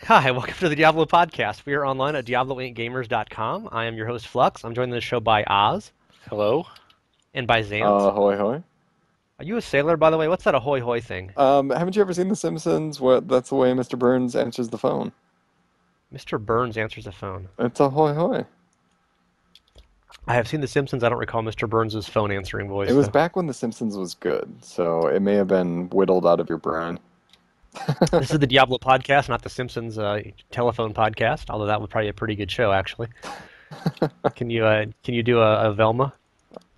Hi, welcome to the Diablo podcast. We are online at diablo8gamers.com. I am your host, Flux. I'm joined on the show by Aahz. Hello. And by Xanth. Ahoy hoy. Are you a sailor, by the way? What's that ahoy hoy thing? Haven't you ever seen The Simpsons? That's the way Mr. Burns answers the phone. Mr. Burns answers the phone. It's ahoy hoy. I have seen The Simpsons. I don't recall Mr. Burns' phone answering voice. It was back when The Simpsons was good, so it may have been whittled out of your brain. This is the Diablo podcast, not the Simpsons telephone podcast, although that would probably be a pretty good show, actually. Can you do a Velma?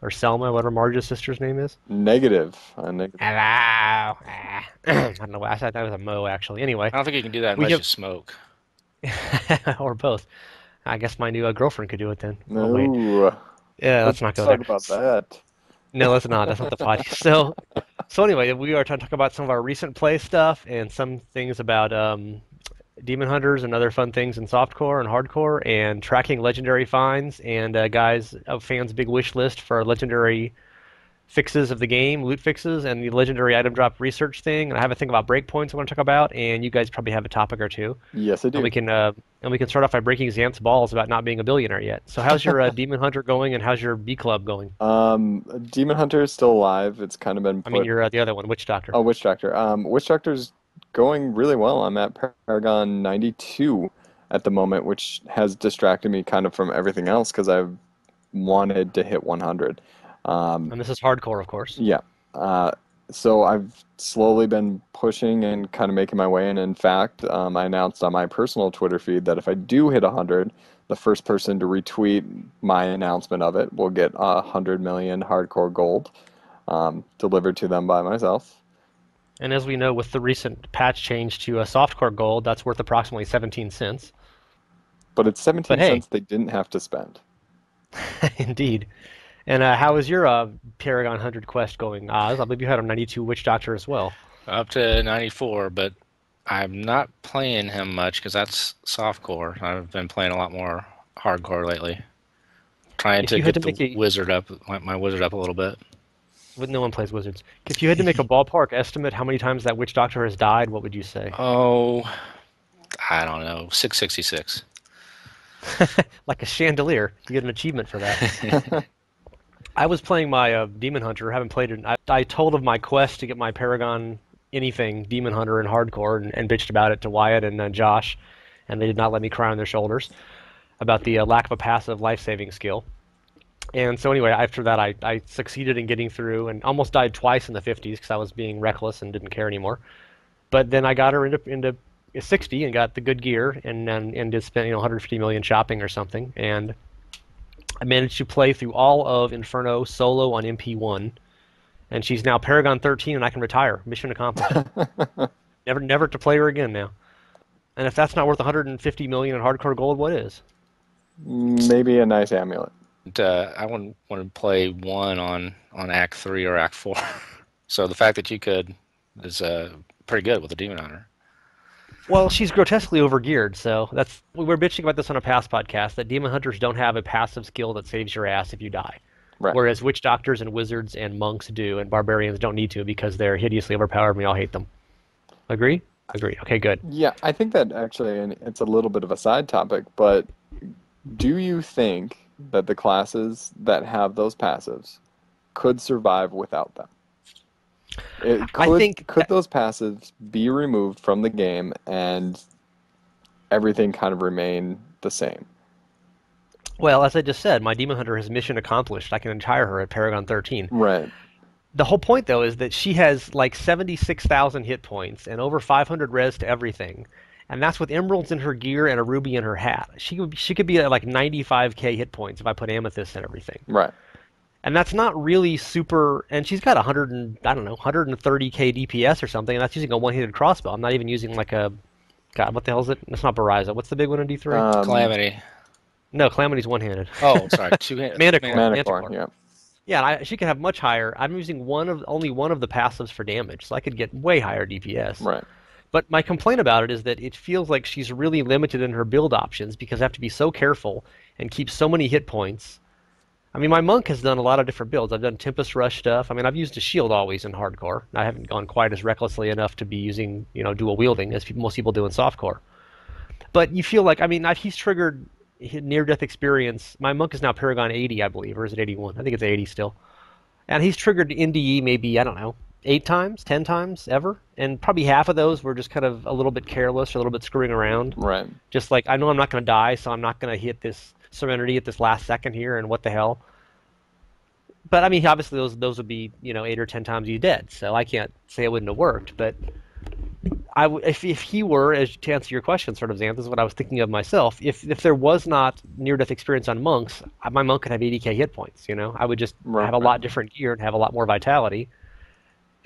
Or Selma, whatever Marge's sister's name is? Negative. Hello. I don't know. I thought that was a Mo, actually. Anyway. I don't think you can do that unless you smoke. Or both. I guess my new girlfriend could do it then. No. Oh, wait. Yeah, let's not go there. Talk about that. No, let's not. That's not the podcast. So anyway, we are trying to talk about some of our recent play stuff and some things about Demon Hunters and other fun things in Softcore and Hardcore, and tracking legendary finds, and guys of fans' big wish list for legendary fixes of the game, loot fixes, and the legendary item drop research thing. And I have a thing about breakpoints I want to talk about, and you guys probably have a topic or two. Yes, I do. And we can start off by breaking Xanth's balls about not being a billionaire yet. So how's your Demon Hunter going, and how's your B Club going? Demon Hunter is still alive. It's kind of been I mean, you're the other one, Witch Doctor. Oh, Witch Doctor. Witch Doctor's going really well. I'm at Paragon 92 at the moment, which has distracted me kind of from everything else because I've wanted to hit 100. And this is Hardcore, of course. Yeah. So I've slowly been pushing and kind of making my way. And in fact, I announced on my personal Twitter feed that if I do hit 100, the first person to retweet my announcement of it will get 100 million hardcore gold delivered to them by myself. And as we know, with the recent patch change to a Softcore gold, that's worth approximately 17 cents. But it's 17 cents they didn't have to spend. Indeed. And how is your Paragon 100 quest going, Aahz? I believe you had a 92 Witch Doctor as well. Up to 94, but I'm not playing him much because that's Softcore. I've been playing a lot more Hardcore lately. Trying to get the wizard up, my wizard up a little bit. No one plays wizards. If you had to make a ballpark estimate how many times that Witch Doctor has died, what would you say? Oh, I don't know, 666. Like a chandelier. You get an achievement for that. I was playing my Demon Hunter. Haven't played it. I told of my quest to get my Paragon anything Demon Hunter in Hardcore and bitched about it to Wyatt and Josh, and they did not let me cry on their shoulders about the lack of a passive life-saving skill. And so anyway, after that, I succeeded in getting through and almost died twice in the 50s because I was being reckless and didn't care anymore. But then I got her into 60 and got the good gear and did spend 150 million shopping or something. And I managed to play through all of Inferno solo on MP1. And she's now Paragon 13 and I can retire. Mission accomplished. Never to play her again now. And if that's not worth 150 million in hardcore gold, what is? Maybe a nice amulet. I wouldn't want to play one on Act 3 or Act 4. So the fact that you could is pretty good with a Demon Hunter. Well, she's grotesquely overgeared, so we were bitching about this on a past podcast, that Demon Hunters don't have a passive skill that saves your ass if you die. Right. Whereas Witch Doctors and Wizards and Monks do, and Barbarians don't need to because they're hideously overpowered and we all hate them. Agree? Agree. Okay, good. Yeah, I think that actually, and it's a little bit of a side topic, but do you think that the classes that have those passives could survive without them? Could those passives be removed from the game and everything kind of remain the same? Well, as I just said, my Demon Hunter has mission accomplished. I can retire her at Paragon 13. Right. The whole point, though, is that she has like 76,000 hit points and over 500 res to everything. And that's with emeralds in her gear and a ruby in her hat. She could be at like 95k hit points if I put amethyst and everything. Right. And that's not really super. And she's got 130k DPS or something, and that's using a one-handed crossbow. I'm not even using like a. God, what the hell is it? It's not Bariza. What's the big one in D3? Calamity. No, Calamity's one-handed. Oh, sorry, two-handed. Manticore. Yeah. Yeah, she could have much higher. I'm using only one of the passives for damage, so I could get way higher DPS. Right. But my complaint about it is that it feels like she's really limited in her build options because I have to be so careful and keep so many hit points. I mean, my monk has done a lot of different builds. I've done Tempest Rush stuff. I mean, I've used a shield always in hardcore. I haven't gone quite as recklessly enough to be using, dual wielding as most people do in softcore. But you feel like, I mean, he's triggered near-death experience. My monk is now Paragon 80, I believe, or is it 81? I think it's 80 still. And he's triggered NDE maybe, I don't know, 8 times, 10 times, ever. And probably half of those were just kind of a little bit careless or a little bit screwing around. Right. Just like, I know I'm not going to die, so I'm not going to hit this Serenity at this last second here, and what the hell. But, I mean, obviously those would be, 8 or 10 times he's dead. So I can't say it wouldn't have worked. But if he were, to answer your question, sort of, Xanth, this is what I was thinking of myself. If there was not near-death experience on monks, my monk could have 80k hit points. I would just have a lot different gear and have a lot more vitality,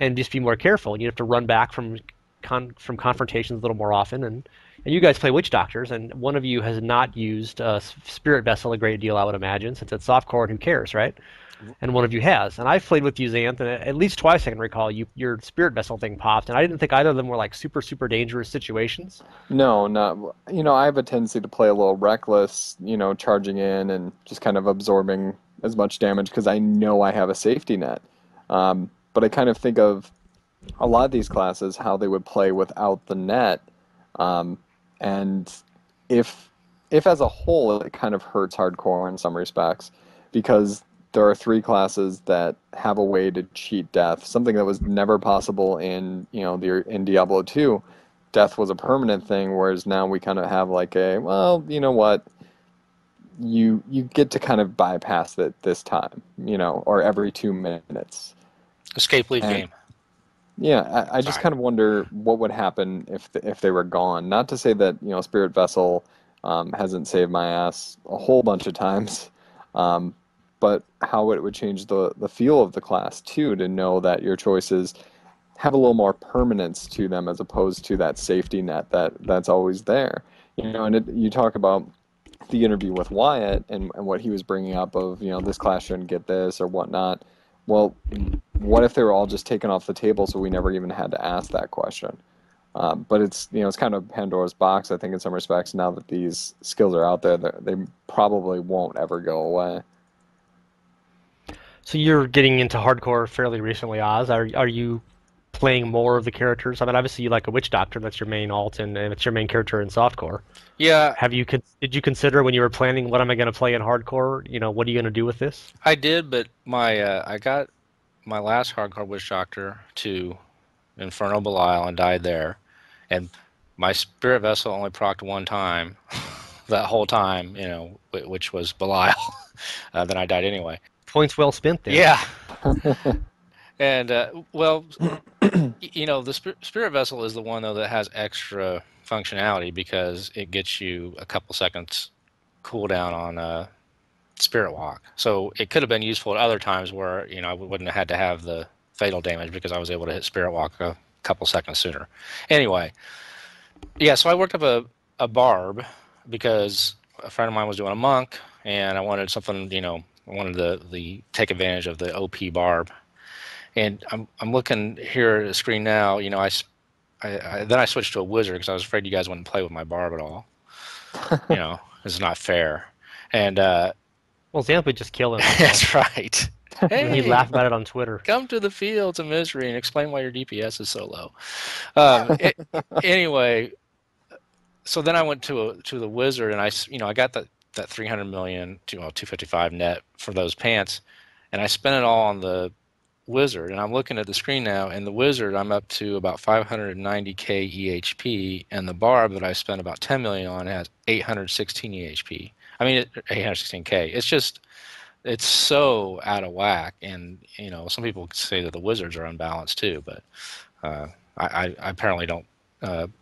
and just be more careful. And you'd have to run back from confrontations a little more often. And you guys play Witch Doctors, and one of you has not used Spirit Vessel a great deal, I would imagine, since it's softcore and who cares, right? And one of you has. And I've played with you, Xanth, and at least twice I can recall your Spirit Vessel thing popped, and I didn't think either of them were like super, super dangerous situations. No, not. I have a tendency to play a little reckless, charging in and just kind of absorbing as much damage because I know I have a safety net. But I kind of think of a lot of these classes, how they would play without the net. And if as a whole, it kind of hurts hardcore in some respects because there are 3 classes that have a way to cheat death, something that was never possible in in Diablo 2. Death was a permanent thing, whereas now we kind of have like well, you know what, you get to kind of bypass it this time, or every 2 minutes. Escape leave game. Yeah, I just kind of wonder what would happen if they were gone. Not to say that Spirit Vessel hasn't saved my ass a whole bunch of times. But how it would change the feel of the class, too, to know that your choices have a little more permanence to them as opposed to that safety net that's always there. And you talk about the interview with Wyatt and what he was bringing up of, this class shouldn't get this or whatnot. Well, what if they were all just taken off the table so we never even had to ask that question? But it's kind of Pandora's box, I think, in some respects. Now that these skills are out there, they probably won't ever go away. So you're getting into hardcore fairly recently, Aahz. Are you playing more of the characters? I mean, obviously you like a Witch Doctor. That's your main alt, and it's your main character in softcore. Yeah. Did you consider when you were planning what am I going to play in hardcore? What are you going to do with this? I did, but I got my last hardcore Witch Doctor to Infernal Belial and died there, and my Spirit Vessel only procced 1 time that whole time, which was Belial. Then I died anyway. Points well spent there. Yeah. And, the Spirit Vessel is the one, though, that has extra functionality because it gets you a couple seconds cooldown on Spirit Walk. So it could have been useful at other times where, I wouldn't have had to have the fatal damage because I was able to hit Spirit Walk a couple seconds sooner. Anyway, yeah, so I worked up a Barb because a friend of mine was doing a monk, and I wanted something, I wanted the take advantage of the OP Barb, and I'm looking here at the screen now. Then I switched to a wizard because I was afraid you guys wouldn't play with my Barb at all. It's not fair. And well, Xanth would just kill him. That's right. Hey, he'd laugh about it on Twitter. Come to the fields of misery and explain why your DPS is so low. Anyway, so then I went to the wizard, and I got that 300 million to 255 net for those pants, and I spent it all on the wizard. And I'm looking at the screen now, and the wizard I'm up to about 590k EHP, and the Barb that I spent about 10 million on has 816 EHP. I mean 816k. It's so out of whack, and some people say that the wizards are unbalanced too, but I apparently don't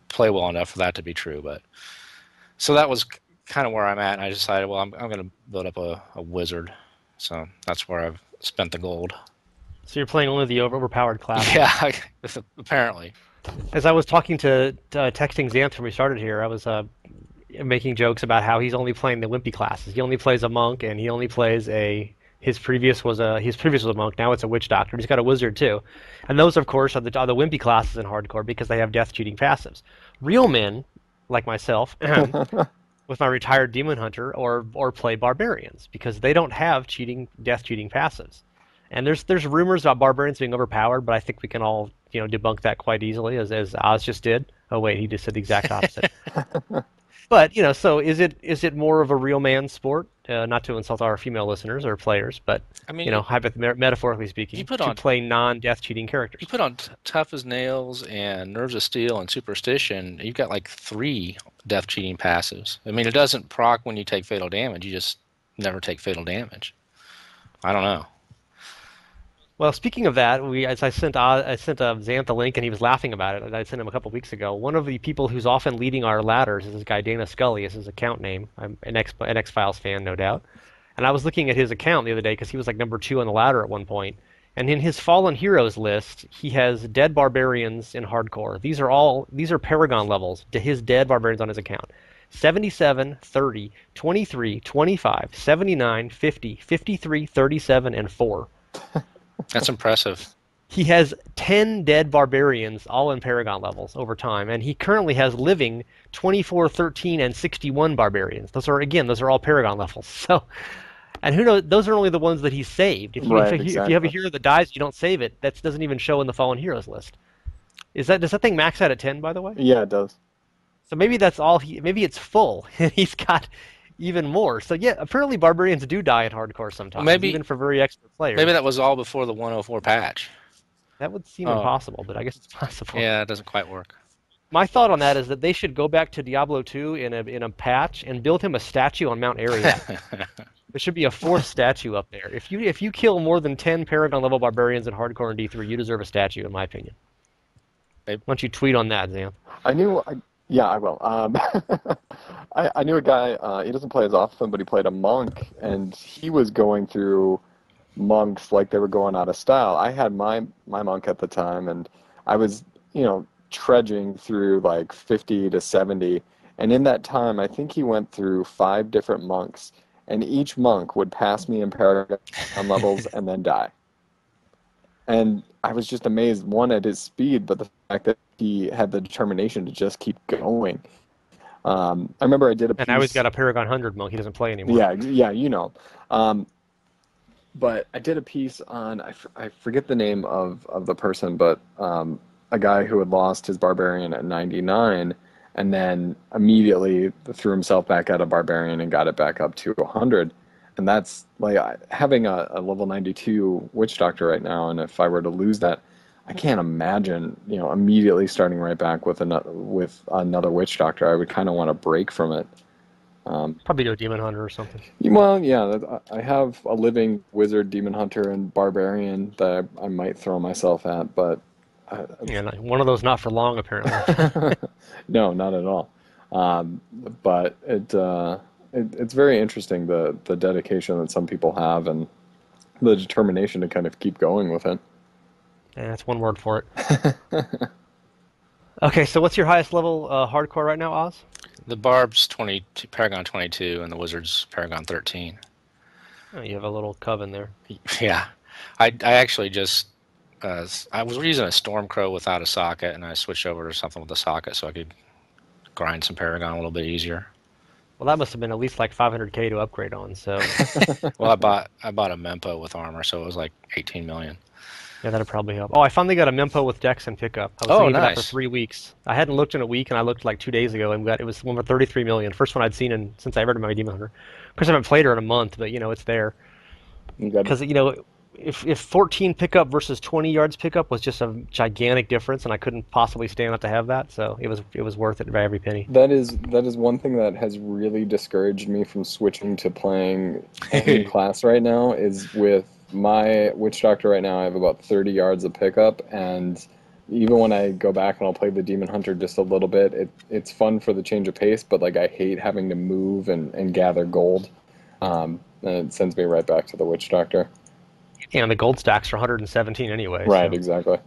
play well enough for that to be true. But so that was kind of where I'm at, and I decided, well, I'm going to build up a wizard. So that's where I've spent the gold. So you're playing only the overpowered class? Yeah, apparently. As I was talking texting Xanth when we started here, I was making jokes about how he's only playing the wimpy classes. He only plays a monk, and he only plays a His previous was a monk. Now it's a witch doctor. He's got a wizard too, and those, of course, are the wimpy classes in hardcore because they have death cheating passives. Real men, like myself, with my retired demon hunter, or play barbarians because they don't have death cheating passives. And there's rumors about barbarians being overpowered, but I think we can all debunk that quite easily, as Aahz just did. Oh wait, he just said the exact opposite. But so is it more of a real man sport? Not to insult our female listeners or players, but I mean, metaphorically speaking, to play non-death cheating characters. You put on Tough as Nails and Nerves of Steel and Superstition. You've got like 3 death cheating passives. I mean, it doesn't proc when you take fatal damage. You just never take fatal damage. I don't know. Well, speaking of that, I sent Xanth a link, and he was laughing about it. I sent him a couple weeks ago. One of the people who's often leading our ladders is this guy Dana Scully. Is his account name. I'm an X-Files fan, no doubt. And I was looking at his account the other day because he was like number 2 on the ladder at one point. And in his Fallen Heroes list, he has dead barbarians in hardcore. These are Paragon levels. His dead barbarians on his account: 77, 30, 23, 25, 79, 50, 53, 37, and 4. That's impressive. He has 10 dead barbarians, all in Paragon levels over time, and he currently has living 24, 13, and 61 barbarians. Those are all Paragon levels. So, and who knows? Those are only the ones that he saved. If you have a hero that dies, you don't save it. That doesn't even show in the Fallen Heroes list. Does that thing max out at 10, by the way? Yeah, it does. So maybe that's all. Maybe it's full. He's got even more. So yeah, apparently barbarians do die in hardcore sometimes, even for very expert players. Maybe that was all before the 104 patch. That would seem impossible, but I guess it's possible. Yeah, it doesn't quite work. My thought on that is that they should go back to Diablo II in a patch and build him a statue on Mount Ararat. There should be a 4th statue up there. If you kill more than 10 Paragon level barbarians in hardcore and D3, you deserve a statue, in my opinion. Why don't you tweet on that, Xanth? Yeah, I will. I knew a guy, he doesn't play as often, but he played a monk, and he was going through monks like they were going out of style. I had my monk at the time, and I was, trudging through like 50 to 70, and in that time, I think he went through 5 different monks, and each monk would pass me in Paragon levels and then die. And I was just amazed, one, at his speed, but the fact that he had the determination to just keep going. I remember I did a piece... And now he's got a Paragon 100 monk. He doesn't play anymore. Yeah, but I did a piece on... I forget the name of the person, but a guy who had lost his barbarian at 99 and then immediately threw himself back at a barbarian and got it back up to 100. And that's like having a level 92 witch doctor right now, and if I were to lose that, I can't imagine immediately starting right back with another witch doctor. I would kind of want to break from it. Probably do a demon hunter or something. Well, yeah, I have a living wizard, demon hunter, and barbarian that I might throw myself at, but one of those not for long apparently. No, not at all. But it's very interesting, the dedication that some people have and the determination to kind of keep going with it. Yeah, that's one word for it. Okay, so what's your highest level hardcore right now, Aahz? The Barb's Paragon 22 and the Wizard's Paragon 13. Oh, you have a little coven there. Yeah. I actually just... I was using a Stormcrow without a socket, and I switched over to something with a socket so I could grind some Paragon a little bit easier. Well, that must have been at least like 500k to upgrade on. So, well, I bought a Mempo with armor, so it was like 18 million. Yeah, that'd probably help. Oh, I finally got a Mempo with Dex and pickup. I was thinking about that for 3 weeks. I hadn't looked in a week, and I looked like 2 days ago, and it was one for 33 million. First one I'd seen since I ever did my Demon Hunter. Of course, I haven't played her in a month, but it's there. Because if 14 pickup versus 20 yards pickup was just a gigantic difference, and I couldn't possibly stand not to have that, so it was worth it by every penny. That is one thing that has really discouraged me from switching to playing any class right now, is with my Witch Doctor right now, I have about 30 yards of pickup, and even when I go back and I'll play the Demon Hunter just a little bit, it's fun for the change of pace, but like I hate having to move and gather gold, and it sends me right back to the Witch Doctor. And the gold stacks are 117 anyway. Right, so. Exactly.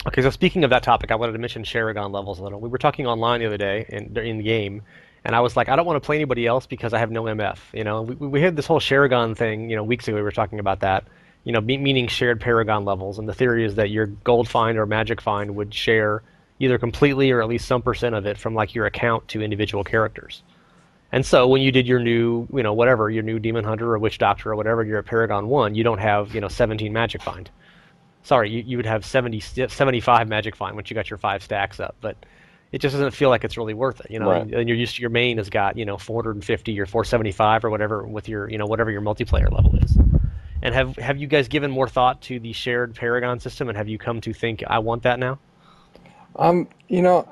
Okay, so speaking of that topic, I wanted to mention Sharagon levels a little. We were talking online the other day in the game, And I was like, I don't want to play anybody else because I have no MF. You know, we had this whole Sharagon thing, you know, weeks ago we were talking about that. You know, meaning shared Paragon levels, and the theory is that your gold find or magic find would share either completely or at least some percent of it from like your account to individual characters. And so when you did your new, you know, whatever, your new Demon Hunter or Witch Doctor or whatever, you're at Paragon 1, you don't have, you know, 17 magic find. Sorry, you would have 75 magic find once you got your 5 stacks up, but it just doesn't feel like it's really worth it, you know. Right. And you're used to your main has got, you know, 450 or 475 or whatever with your, you know, whatever your multiplayer level is. And have you guys given more thought to the shared Paragon system, and have you come to think I want that now? You know,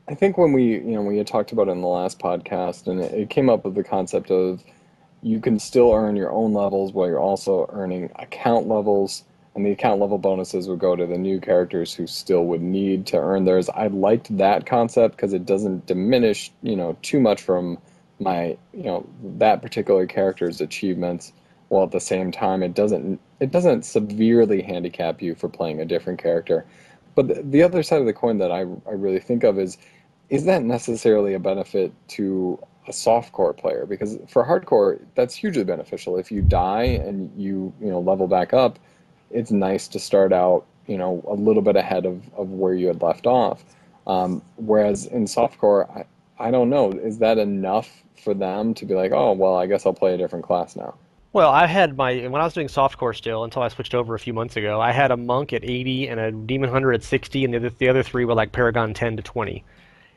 I think when we had talked about it in the last podcast, and it came up with the concept of you can still earn your own levels while you're also earning account levels, and the account level bonuses would go to the new characters who still would need to earn theirs. I liked that concept because it doesn't diminish, you know, too much from my, you know, that particular character's achievements, while at the same time it doesn't severely handicap you for playing a different character. But the other side of the coin that I really think of is that necessarily a benefit to a softcore player? Because for hardcore, that's hugely beneficial. If you die and you know, level back up, it's nice to start out, you know, a little bit ahead of where you had left off. Whereas in softcore, I don't know, is that enough for them to be like, oh, well, I guess I'll play a different class now? Well, I had when I was doing softcore still until I switched over a few months ago. I had a monk at 80 and a demon hunter at 60, and the other three were like Paragon 10 to 20.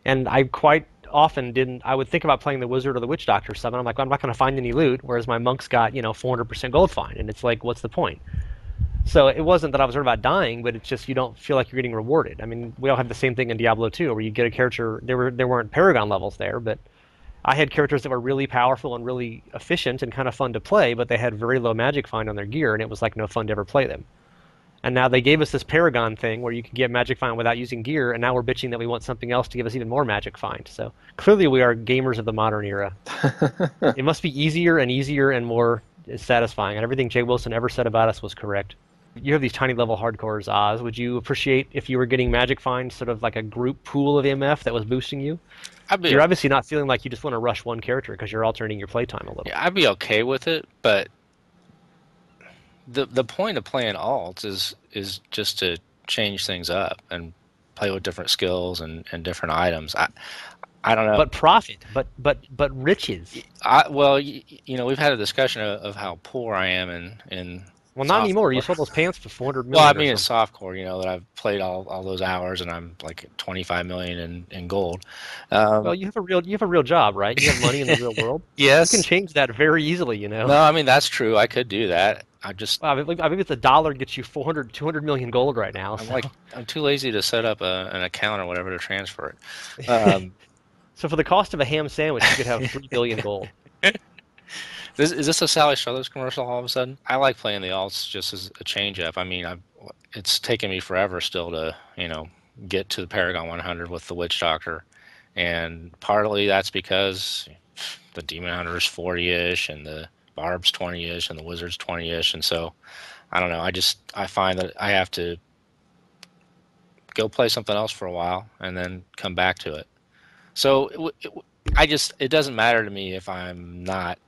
And I quite often didn't. I would think about playing the wizard or the witch doctor or something. I'm like, well, I'm not going to find any loot, whereas my monk's got, you know, 400% gold find, and it's like, what's the point? So it wasn't that I was worried about dying, but it's just you don't feel like you're getting rewarded. I mean, we all have the same thing in Diablo 2, where you get a character. There weren't Paragon levels there, but I had characters that were really powerful and really efficient and kind of fun to play, but they had very low magic find on their gear, and it was like no fun to ever play them. And now they gave us this Paragon thing where you can get magic find without using gear, and now we're bitching that we want something else to give us even more magic find. So clearly we are gamers of the modern era. It must be easier and more satisfying, and everything Jay Wilson ever said about us was correct. You have these tiny level hardcores, Aahz. Would you appreciate if you were getting magic find, sort of like a group pool of MF that was boosting you? You're obviously not feeling like you just want to rush one character because you're alternating your playtime a little. Yeah, I'd be okay with it, but the point of playing alts is just to change things up and play with different skills and different items. I don't know. But profit, but riches. Well, you know, we've had a discussion of how poor I am in well, not anymore. You sold those pants for 400 million. Well, I mean, in softcore, you know, that I've played all those hours, and I'm like 25 million in gold. Well, you have a real job, right? You have money in the real world. Yes, you can change that very easily. You know. No, I mean that's true. I could do that. I just. I mean, it's $1 gets you 200 million gold right now. So. I'm too lazy to set up an account or whatever to transfer it. So for the cost of a ham sandwich, you could have 3 billion gold. Is this a Sally Struthers commercial all of a sudden? I like playing the alts just as a change-up. I mean, it's taken me forever still to, you know, get to the Paragon 100 with the Witch Doctor. And partly that's because the Demon Hunter is 40-ish, and the Barb's 20-ish, and the Wizard's 20-ish. And so, I don't know, I find that I have to go play something else for a while and then come back to it. So it doesn't matter to me if I'm not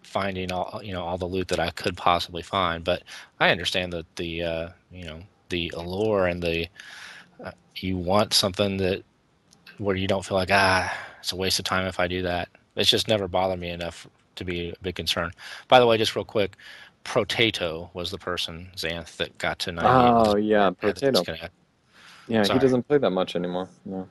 finding all the loot that I could possibly find, but I understand that the the allure and the you want something that where you don't feel like it's a waste of time if I do that. It's just never bothered me enough to be a big concern. By the way, just real quick, Protato was the person, Xanth, that got to 98. Oh yeah, Protato. Yeah, sorry. He doesn't play that much anymore. No.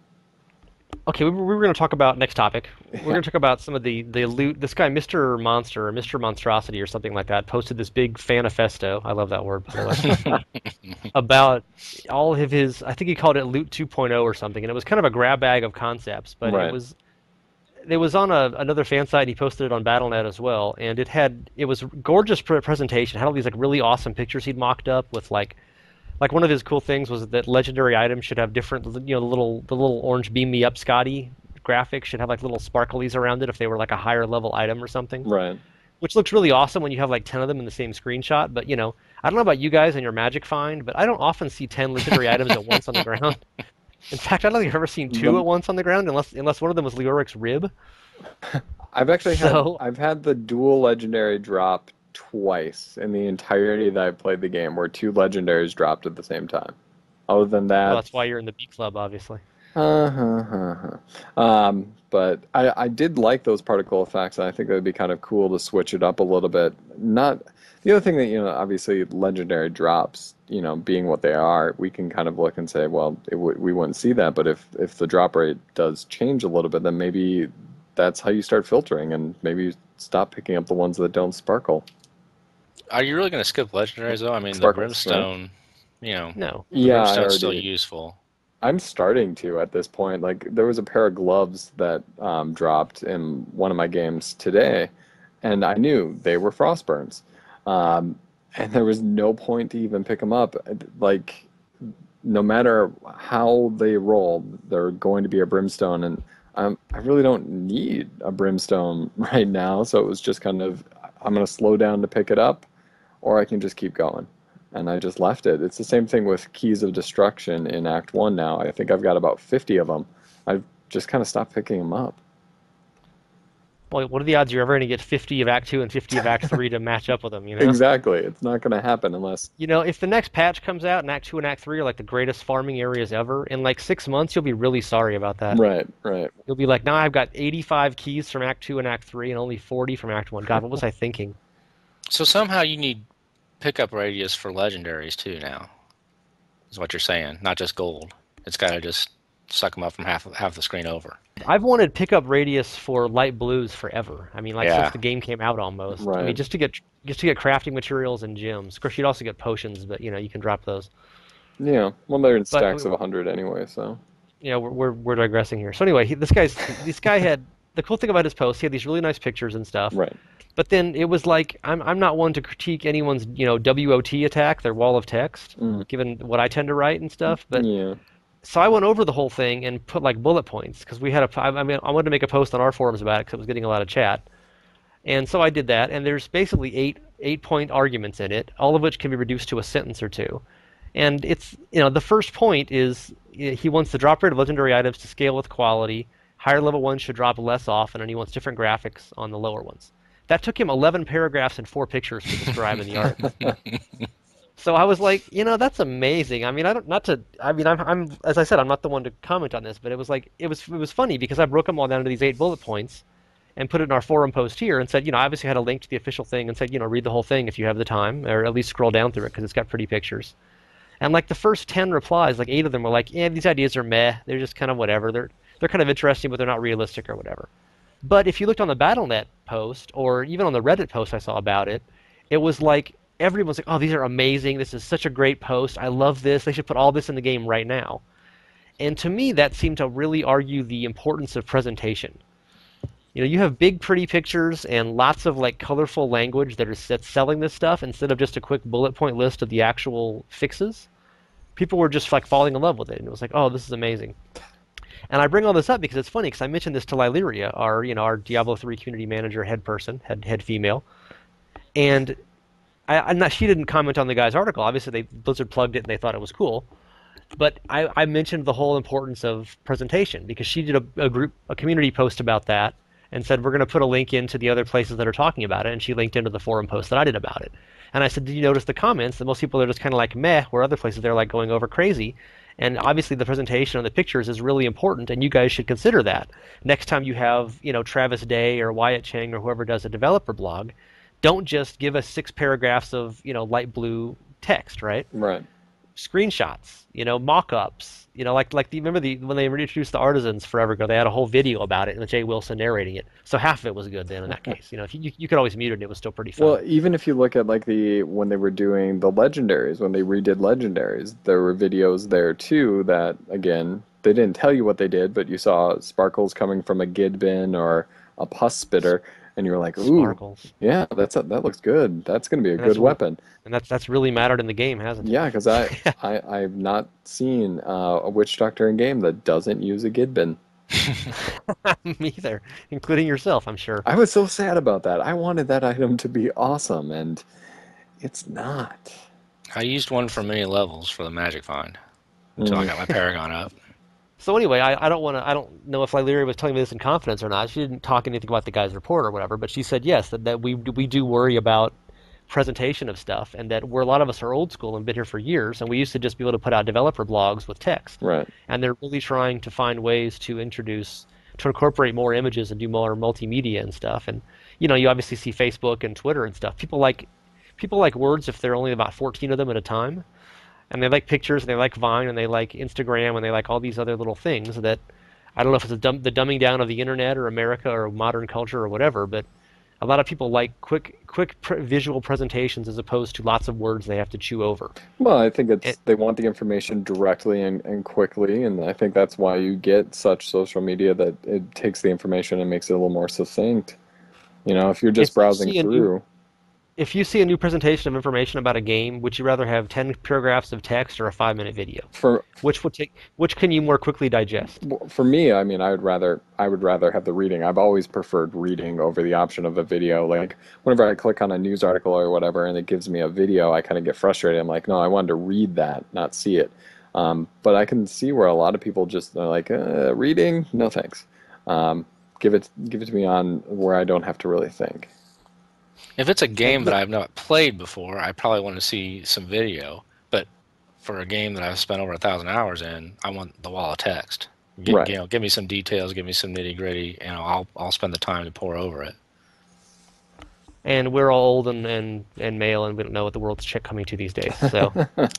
Okay, we were going to talk about next topic. We're going to talk about some of the loot. This guy, Mr. Monster or Mr. Monstrosity or something like that, posted this big Fanifesto. I love that word, by the way. About all of his. I think he called it Loot 2.0 or something, and it was kind of a grab bag of concepts. But right. It was on another fan site. And he posted it on BattleNet as well, and it was gorgeous presentation. It had all these like really awesome pictures he'd mocked up with like one of his cool things was that legendary items should have different, you know, the little orange beam me up Scotty graphics should have like little sparklies around it if they were like a higher level item or something. Right. Which looks really awesome when you have like 10 of them in the same screenshot. But, you know, I don't know about you guys and your magic find, but I don't often see 10 legendary items at once on the ground. In fact, I don't think I've ever seen two at once on the ground, unless one of them was Leoric's rib. I've had the dual legendary drop twice in the entirety that I played the game, where two legendaries dropped at the same time. Other than that, well, that's why you're in the B club, obviously. But I did like those particle effects, and I think it would be kind of cool to switch it up a little bit. Not the other thing that, obviously legendary drops, being what they are, we can kind of look and say, well, we wouldn't see that, but if the drop rate does change a little bit, then maybe that's how you start filtering, and maybe you stop picking up the ones that don't sparkle. Are you really going to skip legendaries though? I mean, Sparkles, the brimstone, right? No. The brimstone's still useful. I'm starting to at this point. Like, there was a pair of gloves that dropped in one of my games today, and I knew they were frostburns. And there was no point to even pick them up. Like, no matter how they roll, they're going to be a brimstone, and I really don't need a brimstone right now, so it was just kind of, I'm going to slow down to pick it up, or I can just keep going. And I just left it. It's the same thing with Keys of Destruction in Act 1 now. I think I've got about 50 of them. I've just kind of stopped picking them up. Well, what are the odds you're ever going to get 50 of Act 2 and 50 of Act 3 to match up with them, Exactly. It's not going to happen unless... if the next patch comes out and Act 2 and Act 3 are like the greatest farming areas ever, in like 6 months you'll be really sorry about that. Right. You'll be like, now I've got 85 keys from Act 2 and Act 3 and only 40 from Act 1. God, what was I thinking? So somehow you need pickup radius for legendaries too now, is what you're saying. Not just gold. It's got to just suck them up from half the screen over. I've wanted pickup radius for light blues forever. I mean, since the game came out almost. Right. I mean, just to get crafting materials and gems. Of course, you'd also get potions, but you can drop those. Yeah, well, they're in stacks of 100 anyway, so. Yeah, we're digressing here. So anyway, this guy had the cool thing about his post. He had these really nice pictures and stuff. Right. But then it was like, I'm not one to critique anyone's WOT attack, their wall of text, given what I tend to write and stuff. But yeah. So I went over the whole thing and put like bullet points because we had I wanted to make a post on our forums about it because it was getting a lot of chat. And so I did that, and there's basically eight point arguments in it, all of which can be reduced to a sentence or two. And it's, the first point is he wants the drop rate of legendary items to scale with quality. Higher level ones should drop less often, and he wants different graphics on the lower ones. That took him 11 paragraphs and 4 pictures to describe in the art. So I was like, that's amazing. I mean, I'm as I said, I'm not the one to comment on this, but it was like, it was funny because I broke them all down to these 8 bullet points and put it in our forum post here and said, I obviously had a link to the official thing and said, read the whole thing if you have the time, or at least scroll down through it because it's got pretty pictures. And like the first 10 replies, like 8 of them were like, yeah, these ideas are meh. They're just kind of whatever. They're kind of interesting, but they're not realistic or whatever. But if you looked on the BattleNet post or even on the Reddit post I saw about it, it was like, everyone's like, oh, these are amazing. This is such a great post. I love this. They should put all this in the game right now. And to me, that seemed to really argue the importance of presentation. You have big, pretty pictures and lots of like colorful language that's selling this stuff instead of just a quick bullet point list of the actual fixes. People were just like falling in love with it, and it was like, oh, this is amazing. And I bring all this up because it's funny because I mentioned this to Lyleria, our Diablo III community manager, head female, and she didn't comment on the guy's article. Obviously, Blizzard plugged it and they thought it was cool. But I mentioned the whole importance of presentation because she did a community post about that and said, we're going to put a link into the other places that are talking about it. And she linked into the forum post that I did about it. And I said, did you notice the comments? That most people are just kind of like meh, where other places they're like going over crazy. And obviously the presentation of the pictures is really important, and you guys should consider that. Next time you have, Travis Day or Wyatt Cheng or whoever does a developer blog, don't just give us 6 paragraphs of, light blue text, right? Right. Screenshots, mock-ups, remember when they introduced the artisans forever ago, they had a whole video about it and Jay Wilson narrating it. So half of it was good then in that case. If you could always mute it and it was still pretty fun. Well, even if you look at like when they were doing the legendaries, when they redid legendaries, there were videos there too that, again, they didn't tell you what they did, but you saw sparkles coming from a gid bin or a pus spitter. And you were like, ooh, sparkles. Yeah, that looks good. That's going to be a good weapon. And that's really mattered in the game, hasn't it? Yeah, because I've not seen a witch doctor in game that doesn't use a gid bin. Me either, including yourself, I'm sure. I was so sad about that. I wanted that item to be awesome, and it's not. I used one for many levels for the magic find until I got my Paragon up. So anyway, I don't know if Lyleria was telling me this in confidence or not. She didn't talk anything about the guy's report or whatever, but she said yes, that we do worry about presentation of stuff, and that a lot of us are old school and been here for years, and we used to just be able to put out developer blogs with text. Right. And they're really trying to find ways to incorporate more images and do more multimedia and stuff. And you obviously see Facebook and Twitter and stuff. People like words if they're only about 14 of them at a time, and they like pictures and they like Vine and they like Instagram and they like all these other little things that I don't know if it's the dumbing down of the internet or America or modern culture or whatever, but a lot of people like quick visual presentations as opposed to lots of words they have to chew over. Well, I think they want the information directly and quickly, and I think that's why you get such social media that it takes the information and makes it a little more succinct. If you're just browsing through. If you see a new presentation of information about a game, would you rather have 10 paragraphs of text or a 5-minute video? Which can you more quickly digest? For me, I mean, I would rather have the reading. I've always preferred reading over the option of a video. Like whenever I click on a news article or whatever and it gives me a video, I kind of get frustrated. I'm like, no, I wanted to read that, not see it. But I can see where a lot of people just are like, reading? No thanks. Give it to me on where I don't have to really think. If it's a game that I've not played before, I probably want to see some video. But for a game that I've spent over 1,000 hours in, I want the wall of text. Right. Give me some details, give me some nitty gritty, and I'll spend the time to pour over it. And we're all old and male, and we don't know what the world's coming to these days. So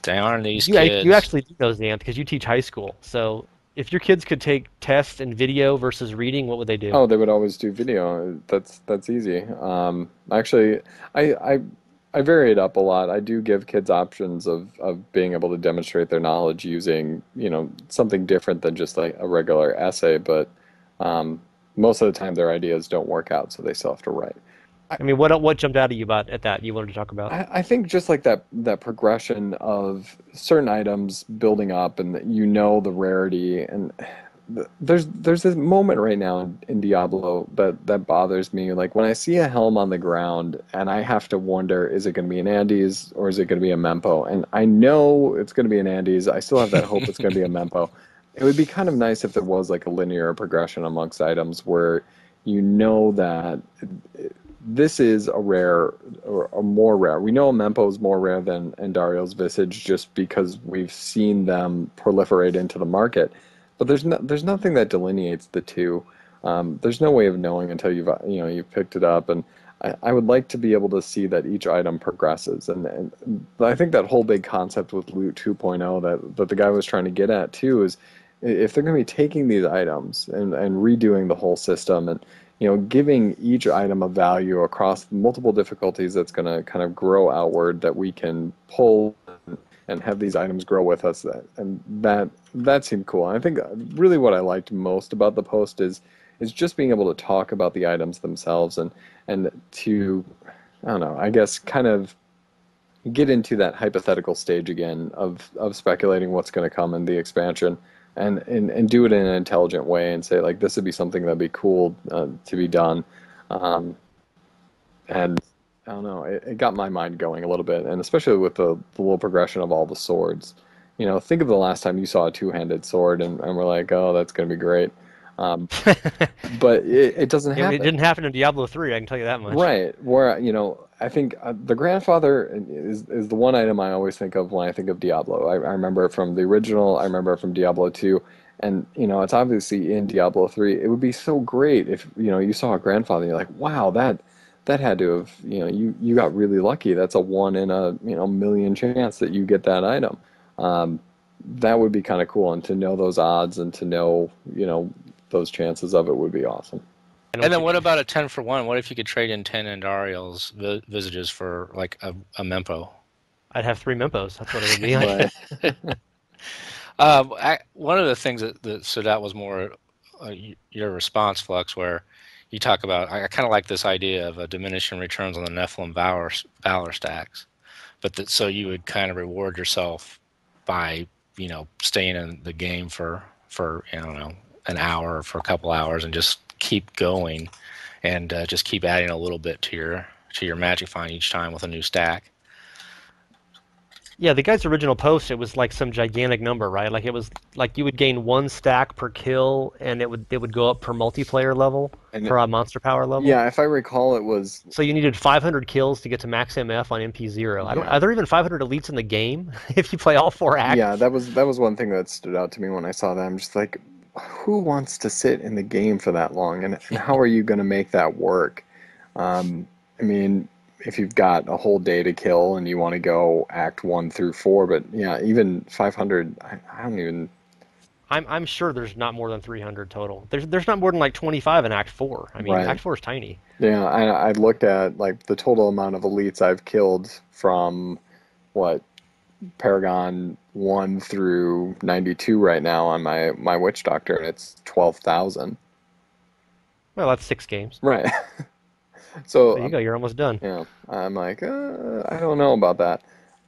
darn these kids. You actually do know, Xanth, because you teach high school. So if your kids could take tests and video versus reading, what would they do? Oh, they would always do video. That's easy. Actually, I vary it up a lot. I do give kids options of being able to demonstrate their knowledge using, something different than just like a regular essay, but most of the time their ideas don't work out, so they still have to write. I mean, what jumped out at you at that you wanted to talk about? I think just like that progression of certain items building up, and the rarity, and there's this moment right now in Diablo that bothers me. Like when I see a helm on the ground, and I have to wonder, is it going to be an Aahz or is it going to be a Mempo? And I know it's going to be an Aahz. I still have that hope it's going to be a Mempo. It would be kind of nice if there was like a linear progression amongst items where that this is a rare or a more rare. We know a Mempo is more rare than Andariel's Visage just because we've seen them proliferate into the market. But there's nothing that delineates the two. There's no way of knowing until you've picked it up. And I would like to be able to see that each item progresses. And I think that whole big concept with Loot 2.0 that the guy was trying to get at too is if they're going to be taking these items and redoing the whole system and giving each item a value across multiple difficulties that's going to kind of grow outward that we can pull and have these items grow with us. That seemed cool. And I think really what I liked most about the post is just being able to talk about the items themselves and to, I don't know, I guess kind of get into that hypothetical stage again of speculating what's going to come in the expansion. And do it in an intelligent way and say, like, this would be something that'd be cool to be done. And I don't know, it got my mind going a little bit, and especially with the little progression of all the swords. Think of the last time you saw a two-handed sword and we're like, oh, that's going to be great. But it doesn't happen. It didn't happen in Diablo 3, I can tell you that much. Right, where, I think the grandfather is the one item I always think of when I think of Diablo. I remember it from the original, I remember it from Diablo 2, and, it's obviously in Diablo 3. It would be so great if, you saw a grandfather and you're like, wow, that had to have, you got really lucky. That's a 1 in a, million chance that you get that item. That would be kind of cool, and to know those odds and to know, those chances of it would be awesome. And then what about a 10 for 1? What if you could trade in 10 Andariel's Visages for like a Mempo? I'd have 3 Mempos. That's what it would be. One of the things that stood out was more your response, Flux, where you talk about, I kind of like this idea of a diminishing returns on the Nephalem Valor stacks, but so you would kind of reward yourself by staying in the game for I don't know, an hour or for a couple hours and just keep going and just keep adding a little bit to your magic find each time with a new stack. Yeah, the guy's original post, it was like some gigantic number, right? Like it was like you would gain 1 stack per kill, and it would go up per multiplayer level, And per monster power level. yeah, if I recall, it was So you needed 500 kills to get to max MF on MP0. I don't. yeah. Are there even 500 elites in the game if you play all 4 acts? Yeah, that was one thing that stood out to me when I saw that. I'm just like, who wants to sit in the game for that long, and how are you going to make that work? I mean, if you've got a whole day to kill and you want to go act 1 through 4, but yeah, even 500, I don't even. I'm sure there's not more than 300 total. There's not more than like 25 in Act 4. I mean, Right. Act 4 is tiny. Yeah, I looked at like the total amount of elites I've killed from what Paragon 1 through 92 right now on my Witch Doctor, and it's 12,000. Well, that's 6 games. Right. There So you go. You're almost done. yeah, I'm like, I don't know about that,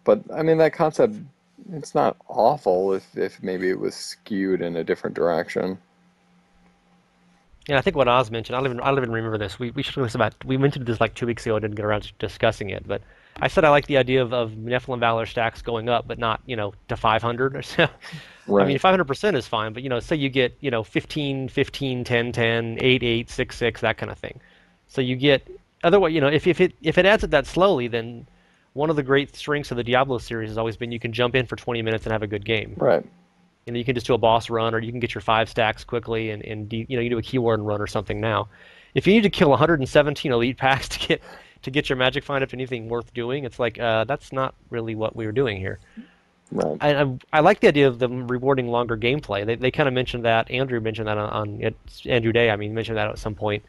but I mean that concept, it's not awful if maybe it was skewed in a different direction. Yeah, I think what Oz mentioned, I don't even remember this. We should this about we mentioned this like 2 weeks ago. I didn't get around to discussing it, but I said I like the idea of Nephalem Valor stacks going up, but not to 500 or so. I mean, Right. 500% is fine, but say you get 15, 15, 10, 10, 8, 8, 6, 6, that kind of thing. So you get otherwise, if it adds it that slowly, then one of the great strengths of the Diablo series has always been you can jump in for 20 minutes and have a good game. Right. You can just do a boss run, or you can get your 5 stacks quickly, and you do a keyword run or something now. If you need to kill 117 elite packs to get your magic find up to anything worth doing, it's like that's not really what we were doing here. Right. I like the idea of them rewarding longer gameplay. They kind of mentioned that. Andrew mentioned that Andrew Day. I mean, mentioned that at some point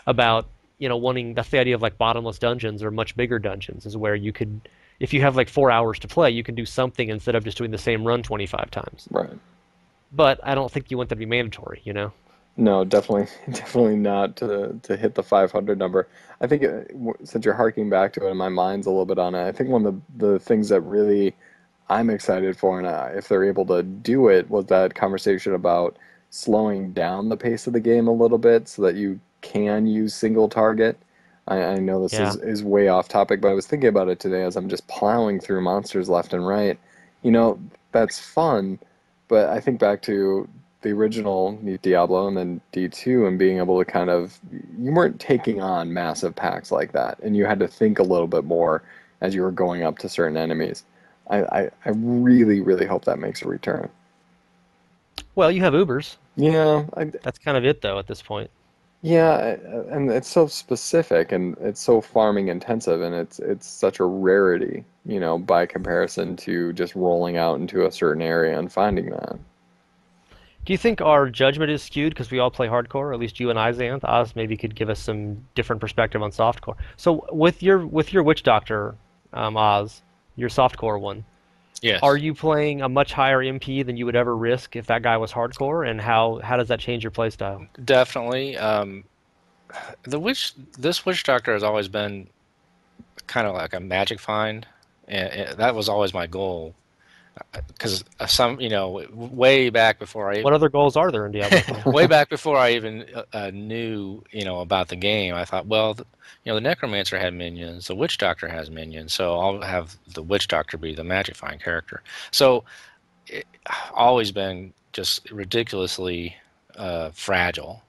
about wanting. That's the idea of like bottomless dungeons or much bigger dungeons, is where you could, if you have like 4 hours to play, you can do something instead of just doing the same run 25 times. Right. But I don't think you want that to be mandatory. No, definitely, definitely not to hit the 500 number. I think since you're harking back to it, and my mind's a little bit on it, I think one of the things that really I'm excited for, and if they're able to do it, was that conversation about slowing down the pace of the game a little bit so that you can use single target. I know this Yeah. is way off topic, but I was thinking about it today as I'm just plowing through monsters left and right. That's fun, but I think back to the original Diablo and then D2 and being able to kind of, you weren't taking on massive packs like that, and you had to think a little bit more as you were going up to certain enemies. I really, really hope that makes a return. Well, you have Ubers. Yeah, That's kind of it, though, at this point. yeah, and it's so specific and it's so farming intensive, and it's such a rarity, by comparison to just rolling out into a certain area and finding that. Do you think our judgment is skewed because we all play hardcore? Or at least you and I, Xanth. Oz maybe could give us some different perspective on softcore. So with your Witch Doctor, Oz, your softcore one, are Yes. you playing a much higher MP than you would ever risk if that guy was hardcore? And how does that change your playstyle? Definitely. This witch doctor has always been kind of like a magic find, and that was always my goal. Because way back before I What other goals are there in Diablo 3? way back before I even knew about the game, I thought, well, the necromancer had minions, the witch doctor has minions, so I'll have the witch doctor be the magic find character. So it, always been just ridiculously fragile.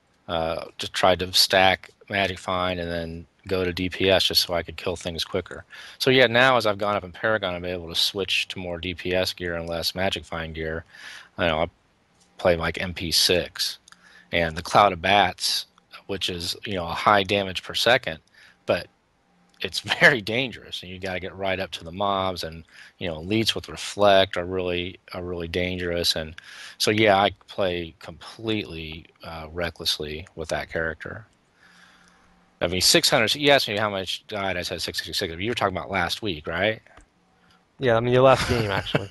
Just tried to stack magic find and then go to DPS just so I could kill things quicker. So yeah, now as I've gone up in Paragon, I'm able to switch to more DPS gear and less magic find gear. I play like MP6 and the Cloud of Bats, which is a high damage per second, but it's very dangerous, and you got to get right up to the mobs, and elites with reflect are really dangerous, and so yeah, I play completely recklessly with that character. I mean, 600. You asked me how much died. I said 666. You were talking about last week, right? Yeah, I mean your last game actually.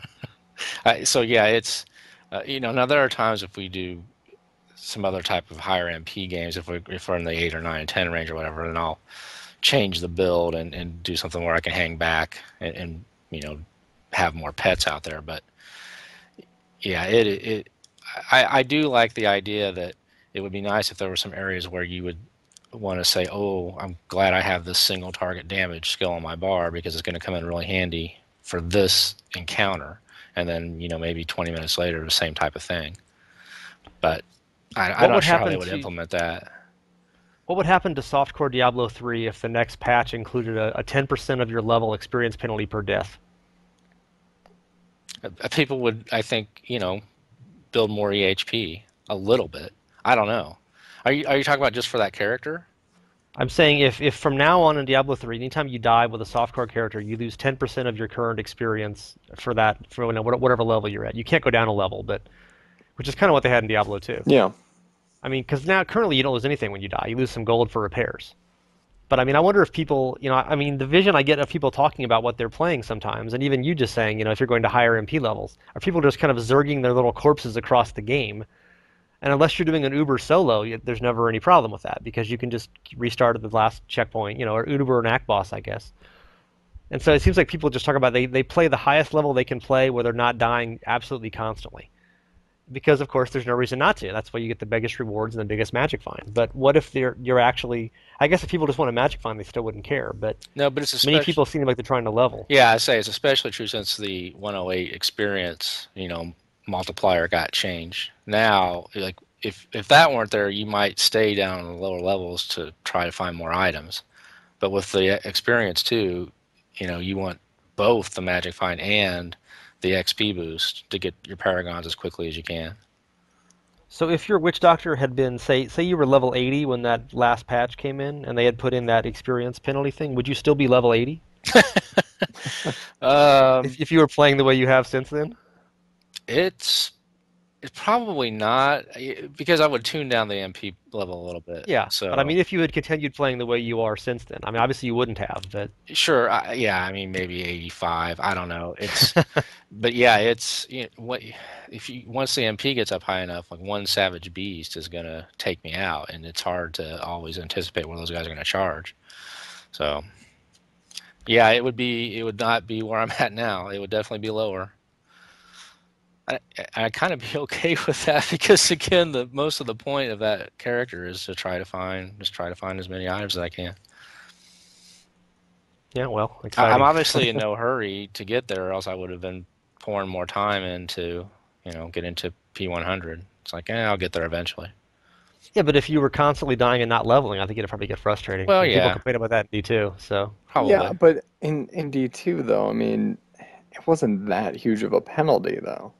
So yeah, it's now there are times if we do some other type of higher MP games, if we're in the 8 or 9 and 10 range or whatever, then I'll change the build and do something where I can hang back and have more pets out there. But yeah, I do like the idea that it would be nice if there were some areas where you would want to say, oh, I'm glad I have this single target damage skill on my bar because it's going to come in really handy for this encounter, and then maybe 20 minutes later the same type of thing. But I'm not sure how they would implement that. What would happen to Softcore Diablo 3 if the next patch included a 10% of your level experience penalty per death? People would, I think, build more EHP a little bit. I don't know. Are you talking about just for that character? I'm saying if from now on in Diablo 3, anytime you die with a softcore character, you lose 10% of your current experience for whatever level you're at. You can't go down a level, which is kind of what they had in Diablo 2. Yeah. I mean, because now currently you don't lose anything when you die. You lose some gold for repairs. But I mean, I wonder if people, the vision I get of people talking about what they're playing sometimes, and even you just saying, if you're going to higher MP levels, are people just kind of zerging their little corpses across the game? And unless you're doing an Uber solo, there's never any problem with that because you can just restart at the last checkpoint, or Uber and Act Boss, I guess. And so it seems like people just talk about they play the highest level they can play where they're not dying absolutely constantly. Because, of course, there's no reason not to. That's why you get the biggest rewards and the biggest magic find. But what if you're actually... I guess if people just want a magic find, they still wouldn't care. But no, but it's many people seem like they're trying to level. Yeah, I say it's especially true since the 108 experience, multiplier got changed. Now, like if that weren't there, you might stay down in the lower levels to try to find more items. But with the experience too, you want both the magic find and the XP boost to get your paragons as quickly as you can. So if your witch doctor had been, say you were level 80 when that last patch came in, and they had put in that experience penalty thing, would you still be level 80? If you were playing the way you have since then? It's probably not, because I would tune down the MP level a little bit. Yeah, so, but I mean, if you had continued playing the way you are since then, I mean, obviously you wouldn't have, but... Sure, yeah, I mean, maybe 85, I don't know. It's, but yeah, it's, once the MP gets up high enough, like one savage beast is going to take me out, and it's hard to always anticipate where those guys are going to charge. So, yeah, it would not be where I'm at now. It would definitely be lower. I kind of be okay with that because again, most of the point of that character is to try to find as many items as I can. Yeah, well, exciting. I'm obviously in no hurry to get there, or else I would have been pouring more time into, get into P100. It's like, I'll get there eventually. Yeah, but if you were constantly dying and not leveling, I think it'd probably get frustrating. Well, yeah. People complain about that in D2, so probably. Yeah, but in D2 though, I mean, it wasn't that huge of a penalty though.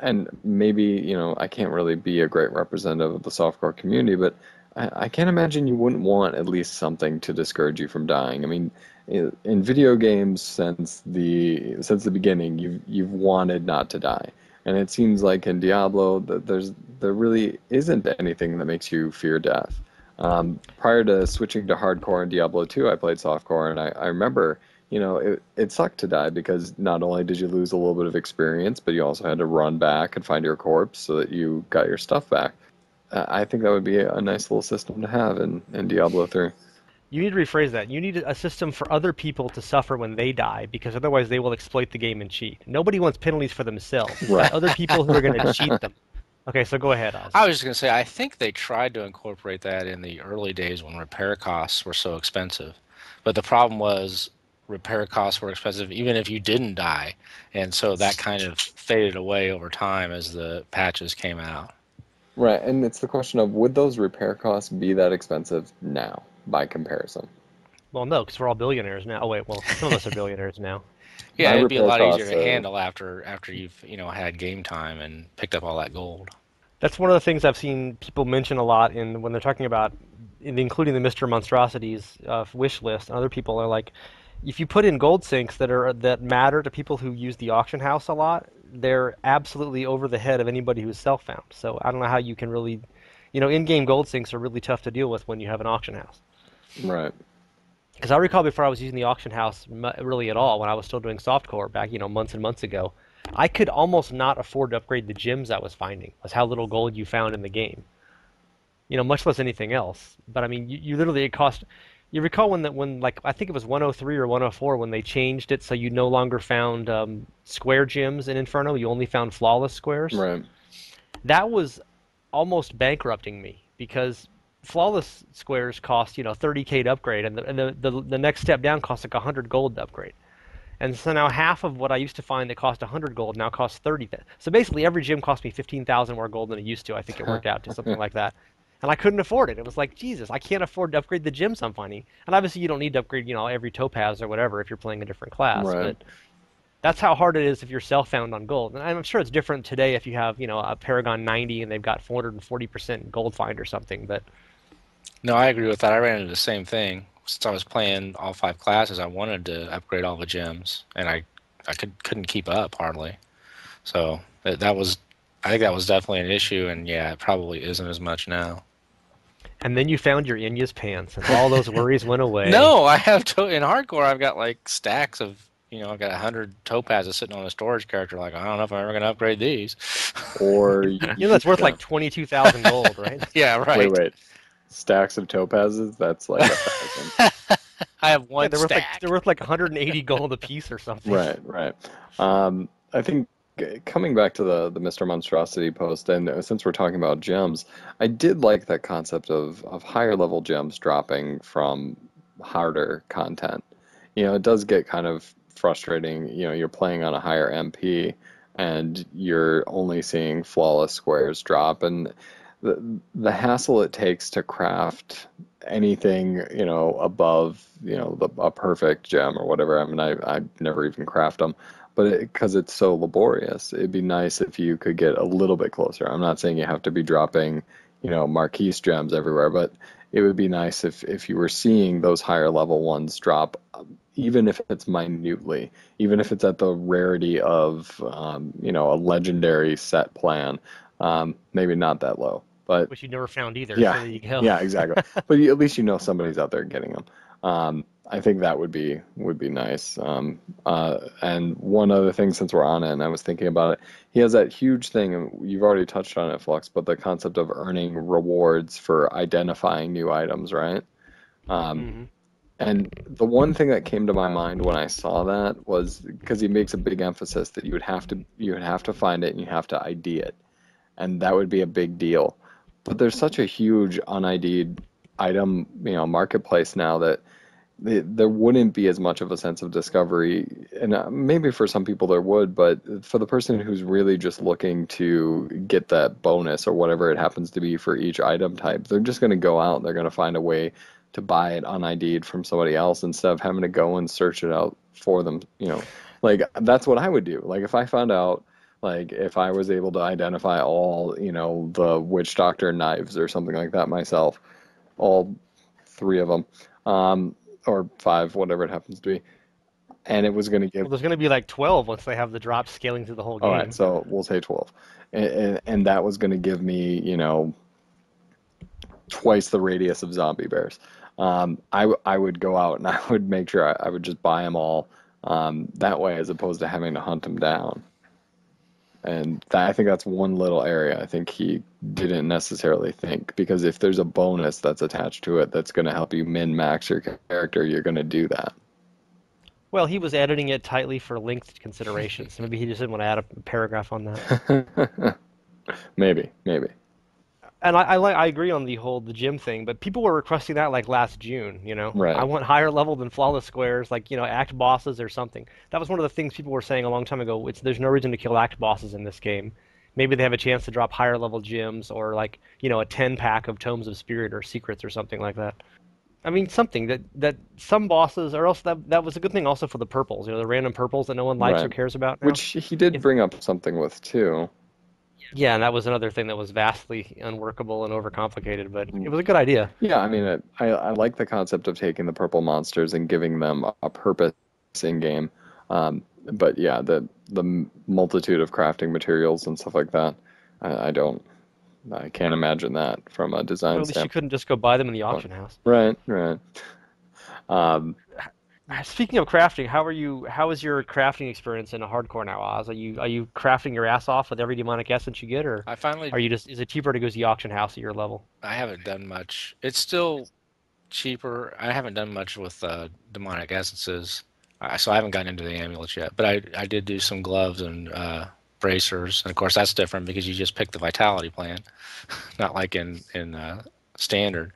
And maybe, I can't really be a great representative of the softcore community, but I can't imagine you wouldn't want at least something to discourage you from dying. I mean, in video games since the beginning, you've wanted not to die, and it seems like in Diablo that there really isn't anything that makes you fear death. Prior to switching to hardcore in Diablo 2, I played softcore, and I remember. It sucked to die because not only did you lose a little bit of experience, but you also had to run back and find your corpse so that you got your stuff back. I think that would be a nice little system to have in Diablo 3. You need to rephrase that. You need a system for other people to suffer when they die, because otherwise they will exploit the game and cheat. Nobody wants penalties for themselves. Right. Other people who are going to cheat them. Okay, so go ahead, Aahz. I was just going to say, I think they tried to incorporate that in the early days when repair costs were so expensive. But the problem was repair costs were expensive even if you didn't die, and so that kind of faded away over time as the patches came out. Right, and it's the question of, would those repair costs be that expensive now by comparison? Well, no, because we're all billionaires now. Oh wait, well, some of us are billionaires now. Yeah, it'd be a lot easier to handle after you've had game time and picked up all that gold. That's one of the things I've seen people mention a lot when they're talking about including the Mr. Monstrosities wish list. And other people are like, if you put in gold sinks that matter to people who use the auction house a lot, they're absolutely over the head of anybody who's self-found. So I don't know how you can really, in-game gold sinks are really tough to deal with when you have an auction house. Right. Because I recall before I was using the auction house really at all, when I was still doing softcore back, months and months ago, I could almost not afford to upgrade the gems I was finding. Was how little gold you found in the game. Much less anything else. But I mean, you literally, it cost. You recall when I think it was 103 or 104 when they changed it so you no longer found square gems in Inferno, you only found flawless squares. Right. That was almost bankrupting me because flawless squares cost 30K to upgrade, and the next step down costs like 100 gold to upgrade. And so now half of what I used to find that cost 100 gold now costs 30. So basically every gym cost me 15,000 more gold than it used to. I think it worked out to something like that. And I couldn't afford it. It was like, Jesus, I can't afford to upgrade the gyms I'm finding. And obviously you don't need to upgrade, every topaz or whatever if you're playing a different class. Right. But that's how hard it is if you're self-found on gold. And I'm sure it's different today if you have, a Paragon 90 and they've got 440% gold find or something. But no, I agree with that. I ran into the same thing. Since I was playing all 5 classes, I wanted to upgrade all the gems, and I couldn't keep up hardly. So that was, I think that was definitely an issue, and yeah, it probably isn't as much now. And then you found your Inya's pants, and all those worries went away. No, I have in hardcore. I've got like stacks of, I've got 100 topazes sitting on a storage character. Like, I don't know if I'm ever going to upgrade these. Or that's worth like 22,000 gold, right? Yeah, right. Wait. Stacks of topazes? That's like 1,000. I have one stack. They're worth like 180 gold a piece or something. Right. I think coming back to the Mr. Monstrosity post, and since we're talking about gems, I did like that concept of higher level gems dropping from harder content. It does get kind of frustrating. You're playing on a higher MP and you're only seeing flawless squares drop, and the hassle it takes to craft anything, above, a perfect gem or whatever. I mean, I never even craft them, but because it's so laborious, it'd be nice if you could get a little bit closer. I'm not saying you have to be dropping, Marquise gems everywhere, but it would be nice if you were seeing those higher level ones drop, even if it's minutely, even if it's at the rarity of, a legendary set plan, maybe not that low. But which you never found either. Yeah, so there you go. Yeah, exactly. But at least somebody's out there getting them. I think that would be nice. And one other thing, since we're on it, and I was thinking about it, he has that huge thing, and you've already touched on it, Flux, but the concept of earning rewards for identifying new items, right? And the one thing that came to my mind when I saw that was because he makes a big emphasis that you would have to find it and you have to ID it, and that would be a big deal. But there's such a huge unID'd item, marketplace now that there wouldn't be as much of a sense of discovery. And maybe for some people there would, but for the person who's really just looking to get that bonus or whatever it happens to be for each item type, they're just going to go out and they're going to find a way to buy it unID'd from somebody else instead of having to go and search it out for them. Like that's what I would do. Like if I found out, like if I was able to identify all, the witch doctor knives or something like that myself, all 3 of them, or 5, whatever it happens to be, and it was going to give. Well, there's going to be like 12 once they have the drops scaling through the whole game. All right, so we'll say 12, and that was going to give me, twice the radius of zombie bears. I would go out and I would make sure I would just buy them all that way, as opposed to having to hunt them down. And I think that's one little area I think he didn't necessarily think, because if there's a bonus that's attached to it that's going to help you min-max your character, you're going to do that. Well, he was editing it tightly for length considerations. Maybe he just didn't want to add a paragraph on that. Maybe. And I agree on the gym thing, but people were requesting that like last June, Right. I want higher level than flawless squares, like, act bosses or something. That was one of the things people were saying a long time ago. There's no reason to kill act bosses in this game. Maybe they have a chance to drop higher level gyms or like, a 10-pack of Tomes of Spirit or Secrets or something like that. I mean, something that some bosses, or else that was a good thing also for the purples, the random purples that no one likes or cares about now. Which he did bring up something with too. Yeah, and that was another thing that was vastly unworkable and overcomplicated, but it was a good idea. Yeah, I mean, I like the concept of taking the purple monsters and giving them a purpose in game. But yeah, the multitude of crafting materials and stuff like that, I can't imagine that from a design Well, at least you couldn't just go buy them in the auction house. Right. Speaking of crafting, how is your crafting experience in a hardcore now, Aahz? Are you crafting your ass off with every demonic essence you get, or is it cheaper to go to the auction house at your level? I haven't done much. It's still cheaper. I haven't done much with demonic essences, so I haven't gotten into the amulets yet. But I did do some gloves and bracers, and of course that's different because you just pick the vitality plan, not like in standard.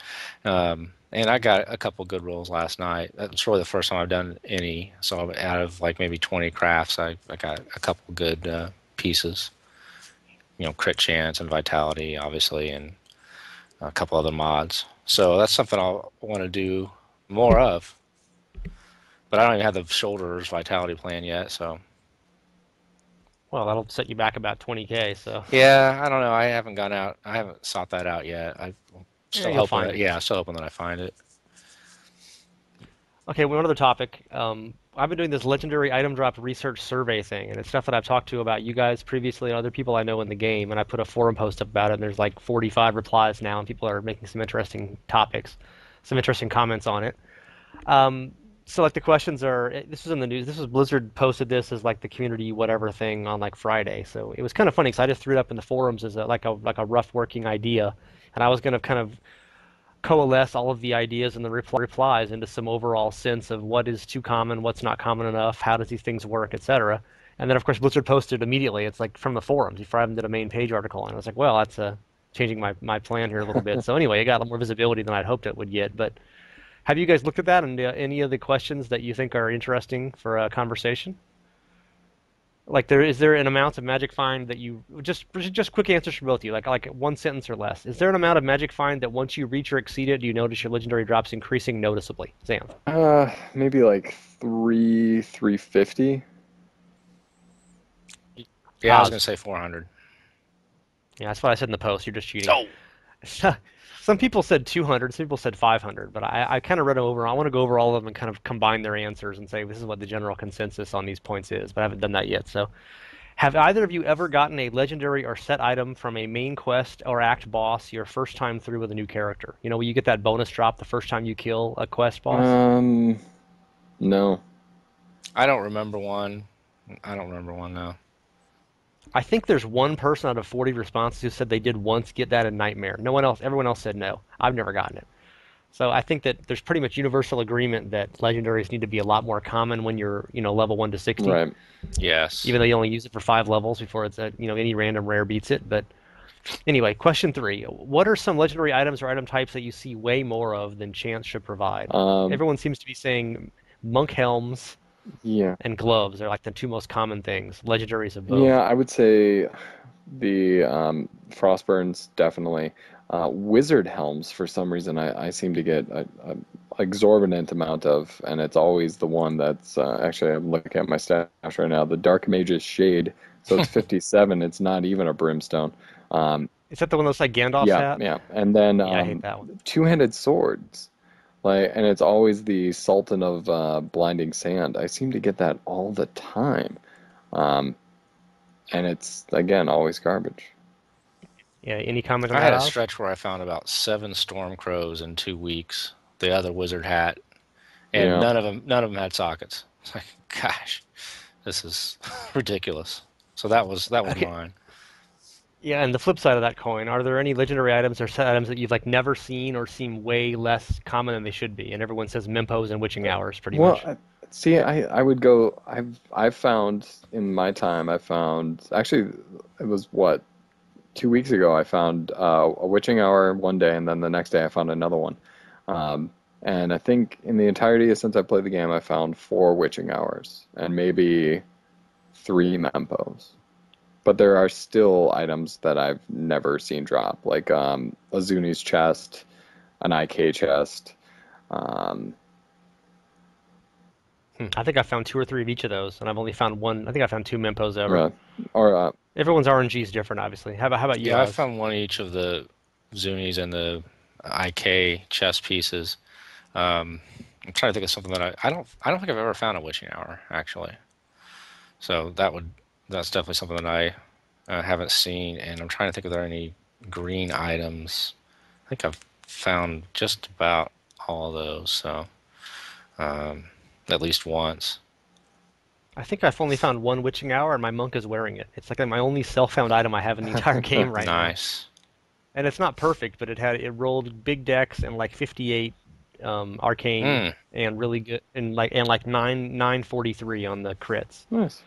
And I got a couple good rolls last night. That's really the first time I've done any. So out of like maybe 20 crafts, I got a couple good pieces. Crit chance and vitality, obviously, and a couple other mods. So that's something I'll want to do more of. But I don't even have the shoulders vitality plan yet, so. Well, that'll set you back about 20K, so. Yeah, I don't know. I haven't sought that out yet. I'm still You'll hoping find that, it. yeah, I'm still hoping that I find it. Okay, one other topic. I've been doing this legendary item drop research survey thing, and it's stuff that I've talked to about you guys previously and other people I know in the game, and I put a forum post up about it, and there's like 45 replies now, and people are making some interesting topics, some interesting comments on it. So like the questions are, this was in the news. This was Blizzard posted this as like the community whatever thing on like Friday. So it was kind of funny because I just threw it up in the forums as like a rough working idea, and I was going to kind of coalesce all of the ideas and the replies into some overall sense of what is too common, what's not common enough, how does these things work, etc. And then of course Blizzard posted immediately. It's like from the forums before I even did a main page article, and I was like, well, that's changing my plan here a little bit. So anyway, it got a little more visibility than I'd hoped it would get, but. Have you guys looked at that and any of the questions that you think are interesting for a conversation? Like, is there an amount of magic find that you just quick answers for both of you, like one sentence or less? Is there an amount of magic find that once you reach or exceed it, do you notice your legendary drops increasing noticeably? Xanth. Maybe like 350. Yeah, I was gonna say 400. Yeah, that's what I said in the post. You're just cheating. Oh. Some people said 200, some people said 500, but I kind of read over. I want to go over all of them and kind of combine their answers and say this is what the general consensus on these points is, but I haven't done that yet. So, have either of you ever gotten a legendary or set item from a main quest or act boss your first time through with a new character? You know, where you get that bonus drop the first time you kill a quest boss? No. I don't remember one. I don't remember one now. I think there's one person out of 40 responses who said they did once get that in Nightmare. No one else, everyone else said no. I've never gotten it. So I think that there's pretty much universal agreement that legendaries need to be a lot more common when you're, level 1 to 60. Right. Yes. Even though you only use it for 5 levels before it's any random rare beats it. But anyway, question 3. What are some legendary items or item types that you see way more of than chance should provide? Everyone seems to be saying monk helms. Yeah. And gloves are like the two most common things. Legendaries of both. Yeah, I would say the Frostburns definitely. Wizard helms, for some reason, I seem to get an exorbitant amount of, and it's always the one that's actually, I'm looking at my stash right now, the Dark Mage's Shade. So it's 57. It's not even a brimstone. Is that the one that's like Gandalf's hat? Yeah. And then Yeah, I hate that one. two-handed swords. And it's always the Sultan of Blinding Sand. I seem to get that all the time. And it's, again, always garbage. Yeah, any comment on I that? had a stretch where I found about 7 storm crows in 2 weeks. The other wizard hat, and none of them had sockets. It's like, gosh, this is ridiculous. So that was mine. Yeah, and the flip side of that coin, are there any legendary items or set items that you've like never seen or seem way less common than they should be? And everyone says Mimpos and Witching Hours, pretty much. See, I would go. I've found in my time. Actually, it was what 2 weeks ago. I found a Witching Hour one day, and then the next day I found another one. And I think in the entirety since I played the game, I found 4 Witching Hours and maybe 3 Mempos. But there are still items that I've never seen drop, like a Zuni's chest, an IK chest. I think I found 2 or 3 of each of those, and I've only found one. I think I found 2 Mempos ever. Everyone's RNG is different, obviously. How about you? Yeah, I found one of each of the Zunis and the IK chest pieces. I'm trying to think of something that I don't think I've ever found a Witching Hour, actually. So that's definitely something that I haven't seen, and I'm trying to think if there are any green items. I think I've found just about all of those, so at least once. I think I've only found 1 Witching Hour, and my monk is wearing it. It's like my only self-found item I have in the entire game right now. Nice. And it's not perfect, but it rolled big decks and like 58 arcane and really good and like 943 on the crits. Nice.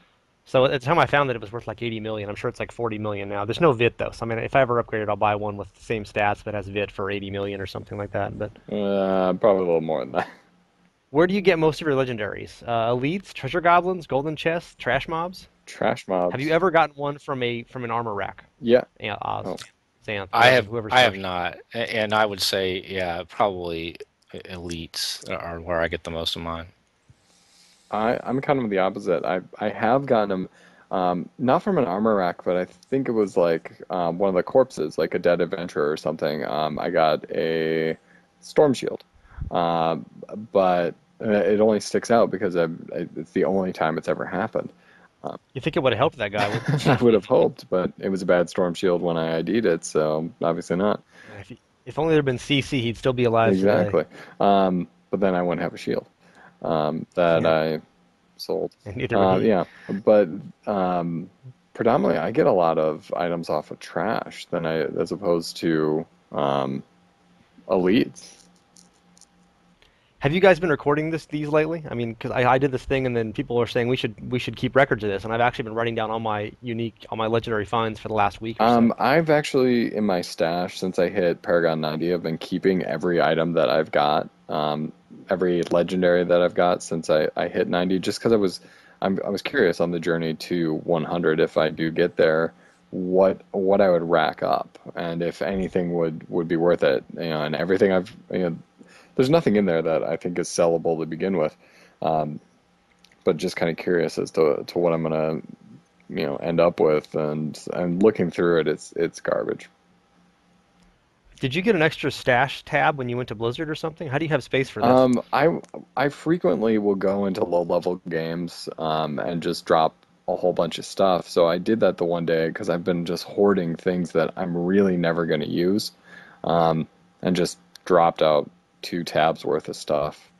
So at the time I found that it was worth like 80 million. I'm sure it's like 40 million now. There's no VIT though. So I mean, if I ever upgrade it, I'll buy one with the same stats that has VIT for 80 million or something like that. But probably a little more than that. where do you get most of your legendaries? Elites, treasure goblins, golden chests, trash mobs? Trash mobs. Have you ever gotten one from an armor rack? Yeah. Aahz, Oh. Xanth, I have. whoever's I have first. not, and I would say, yeah, probably elites are where I get the most of mine. I'm kind of the opposite. I have gotten them, not from an armor rack, but I think it was like one of the corpses, like a dead adventurer or something. I got a storm shield, but it only sticks out because it's the only time it's ever happened. You think it would have helped that guy? I would have hoped, but it was a bad storm shield when I ID'd it, so obviously not. If only there'd been CC, he'd still be alive Exactly. today. But then I wouldn't have a shield that I sold. And neither would he. Yeah, but predominantly I get a lot of items off of trash as opposed to elites. Have you guys been recording these lately? I mean, because I did this thing, and then people are saying we should keep records of this, and I've actually been writing down all my legendary finds for the last week or so. I've actually in my stash since I hit Paragon 90, I've been keeping every item that I've got, every legendary that I've got since I hit 90, just because I was curious on the journey to 100 if I do get there, what I would rack up, and if anything would be worth it, and everything there's nothing in there that I think is sellable to begin with, but just kind of curious as to what I'm gonna end up with, and looking through it, it's garbage. Did you get an extra stash tab when you went to Blizzard or something? How do you have space for this? I frequently will go into low level games and just drop a whole bunch of stuff. So I did that the one day because I've been just hoarding things that I'm really never going to use, and just dropped out 2 tabs worth of stuff.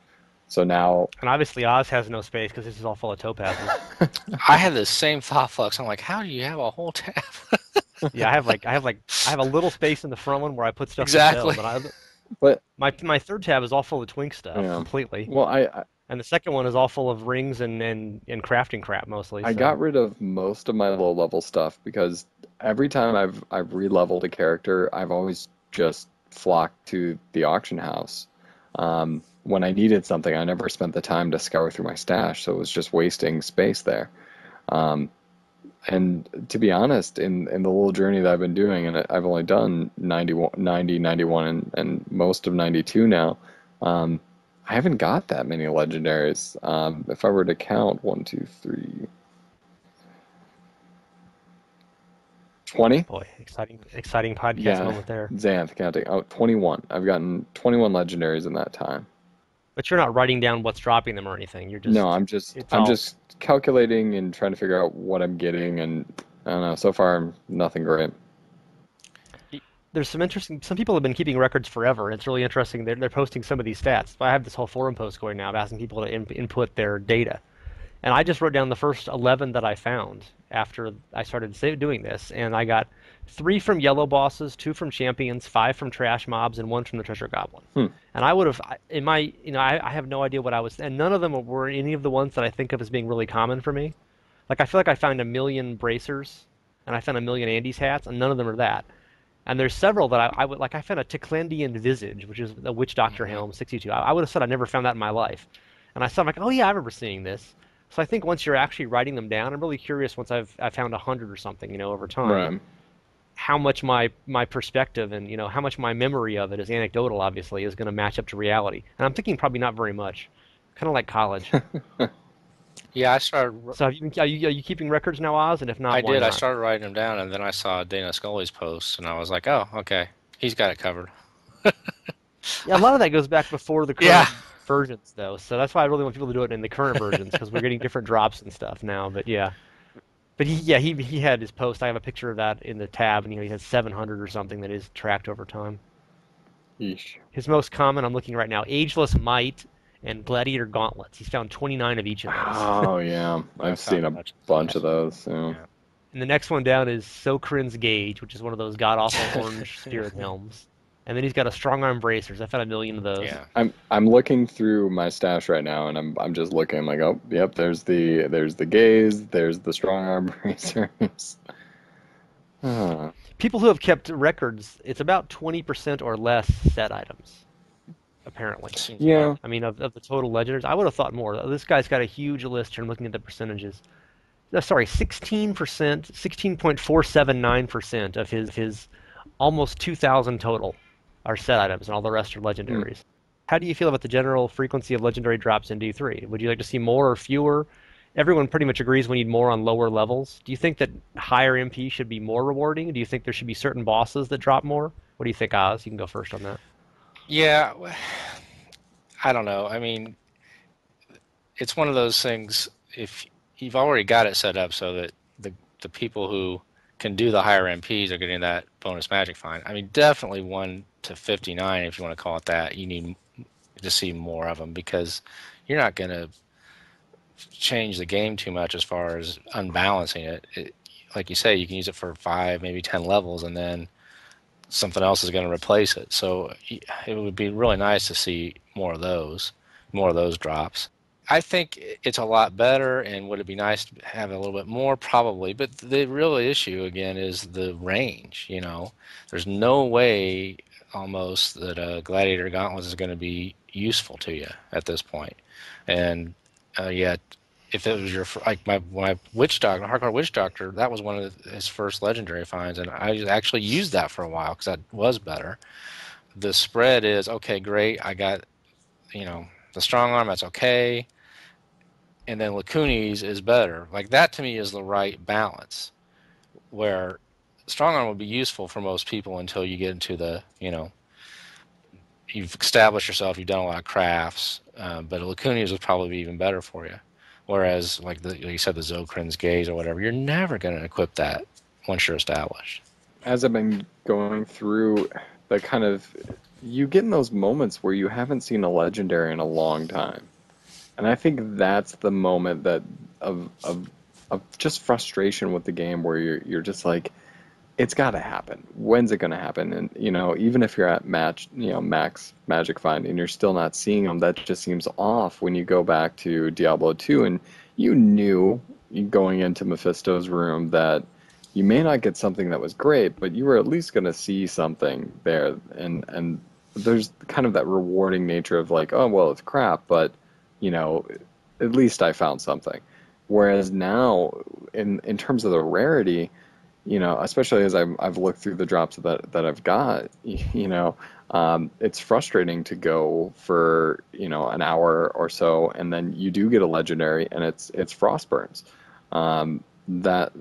So now, and obviously Aahz has no space because this is all full of topazes. I had the same thought, Flux. I'm like, how do you have a whole tab? Yeah, I have a little space in the front one where I put stuff exactly. to sell, but my third tab is all full of twink stuff completely. Well, and the second one is all full of rings and crafting crap mostly. I got rid of most of my low level stuff because every time I've re-leveled a character, I've always just flocked to the auction house. When I needed something, I never spent the time to scour through my stash, so it was just wasting space there. And to be honest, in the little journey that I've been doing, and I've only done 90, 91, and most of 92 now, I haven't got that many legendaries. If I were to count 1, 2, 3, 20? Boy, exciting podcast moment there. Xanth counting. Oh, 21. I've gotten 21 legendaries in that time. But you're not writing down what's dropping them or anything. You're just No, I'm just calculating and trying to figure out what I'm getting, and I don't know. So far, nothing great. There's some people have been keeping records forever, and it's really interesting. They're posting some of these stats. I have this whole forum post going now of asking people to input their data. And I just wrote down the first 11 that I found after I started doing this, and I got 3 from yellow bosses, 2 from champions, 5 from trash mobs, and 1 from the treasure goblin. And I would have, in my, I have no idea what I was, and none of them were any of the ones that I think of as being really common for me. Like I feel like I found 1,000,000 bracers, and I found 1,000,000 Andes hats, and none of them are that. And there's several that I would like. I found a Ticlandian visage, which is a witch doctor helm, 62. I would have said I never found that in my life, and I saw, I'm like, oh yeah, I remember seeing this. So I think once you're actually writing them down, I'm really curious once I found 100 or something, over time, Right. how much my perspective and how much my memory of it is anecdotal, obviously, is going to match up to reality. And I'm thinking probably not very much, kind of like college. Yeah, I started. So are you keeping records now, Aahz? And if not, I why did. not? I started writing them down, and then I saw Dana Scully's post, and I was like, oh, okay, he's got it covered. Yeah, a lot of that goes back before the current versions, though. So that's why I really want people to do it in the current versions, because we're getting different drops and stuff now. But yeah. But he had his post. I have a picture of that in the tab, and he has 700 or something that is tracked over time. Yeesh. His most common, I'm looking right now, Ageless Might and Gladiator Gauntlets. He's found 29 of each of those. Oh yeah, I've seen a bunch of those. Yeah. And the next one down is Sokrin's Gauge, which is one of those god-awful orange spirit helms. And then he's got a strong arm bracers. I found 1,000,000 of those. Yeah. I'm looking through my stash right now, and I'm just looking. I'm like, oh, yep. There's the gaze. There's the strong arm bracers. Huh. People who have kept records, it's about 20% or less set items, apparently. Seems about. Yeah. I mean, of the total legendaries, I would have thought more. This guy's got a huge list here. I'm looking at the percentages. Sorry, 16%, 16.479% of his almost 2,000 total are set items, and all the rest are Hmm. legendaries. How do you feel about the general frequency of legendary drops in D3? Would you like to see more or fewer? Everyone pretty much agrees we need more on lower levels. Do you think that higher MP should be more rewarding? Do you think there should be certain bosses that drop more? What do you think, Aahz? You can go first on that. Yeah, I don't know. I mean, it's one of those things. If you've already got it set up so that the people who can do the higher MPs are getting that bonus magic find. I mean, definitely 1 to 59, if you want to call it that. You need to see more of them because you're not going to change the game too much as far as unbalancing it. Like you say, you can use it for 5, maybe 10 levels, and then something else is going to replace it. So it would be really nice to see more of those drops. I think it's a lot better, and would it be nice to have a little bit more? Probably, but the real issue again is the range. There's no way almost that a Gladiator Gauntlet is going to be useful to you at this point, and yet if it was like my witch doctor, hardcore witch doctor, that was one of his first legendary finds, and I actually used that for a while because that was better. The spread is okay, great. I got the strong arm, that's okay, and then Lacunes is better. Like that to me is the right balance, where strong arm would be useful for most people until you get into the you've established yourself, you've done a lot of crafts, but Lacunes would probably be even better for you. Whereas, like you said, the Zokrin's Gaze or whatever, you're never going to equip that once you're established. As I've been going through the kind of, you get in those moments where you haven't seen a legendary in a long time. And I think that's the moment that of just frustration with the game where you're just like, it's got to happen. When's it going to happen? And even if you're at max magic find and you're still not seeing them, that just seems off when you go back to Diablo 2 and you knew going into Mephisto's room that you may not get something that was great, but you were at least going to see something there. And there's kind of that rewarding nature of like, oh well, it's crap, but you know, at least I found something. Whereas now, in terms of the rarity, especially as I've looked through the drops that I've got, it's frustrating to go for an hour or so, and then you do get a legendary, and it's Frostburns. That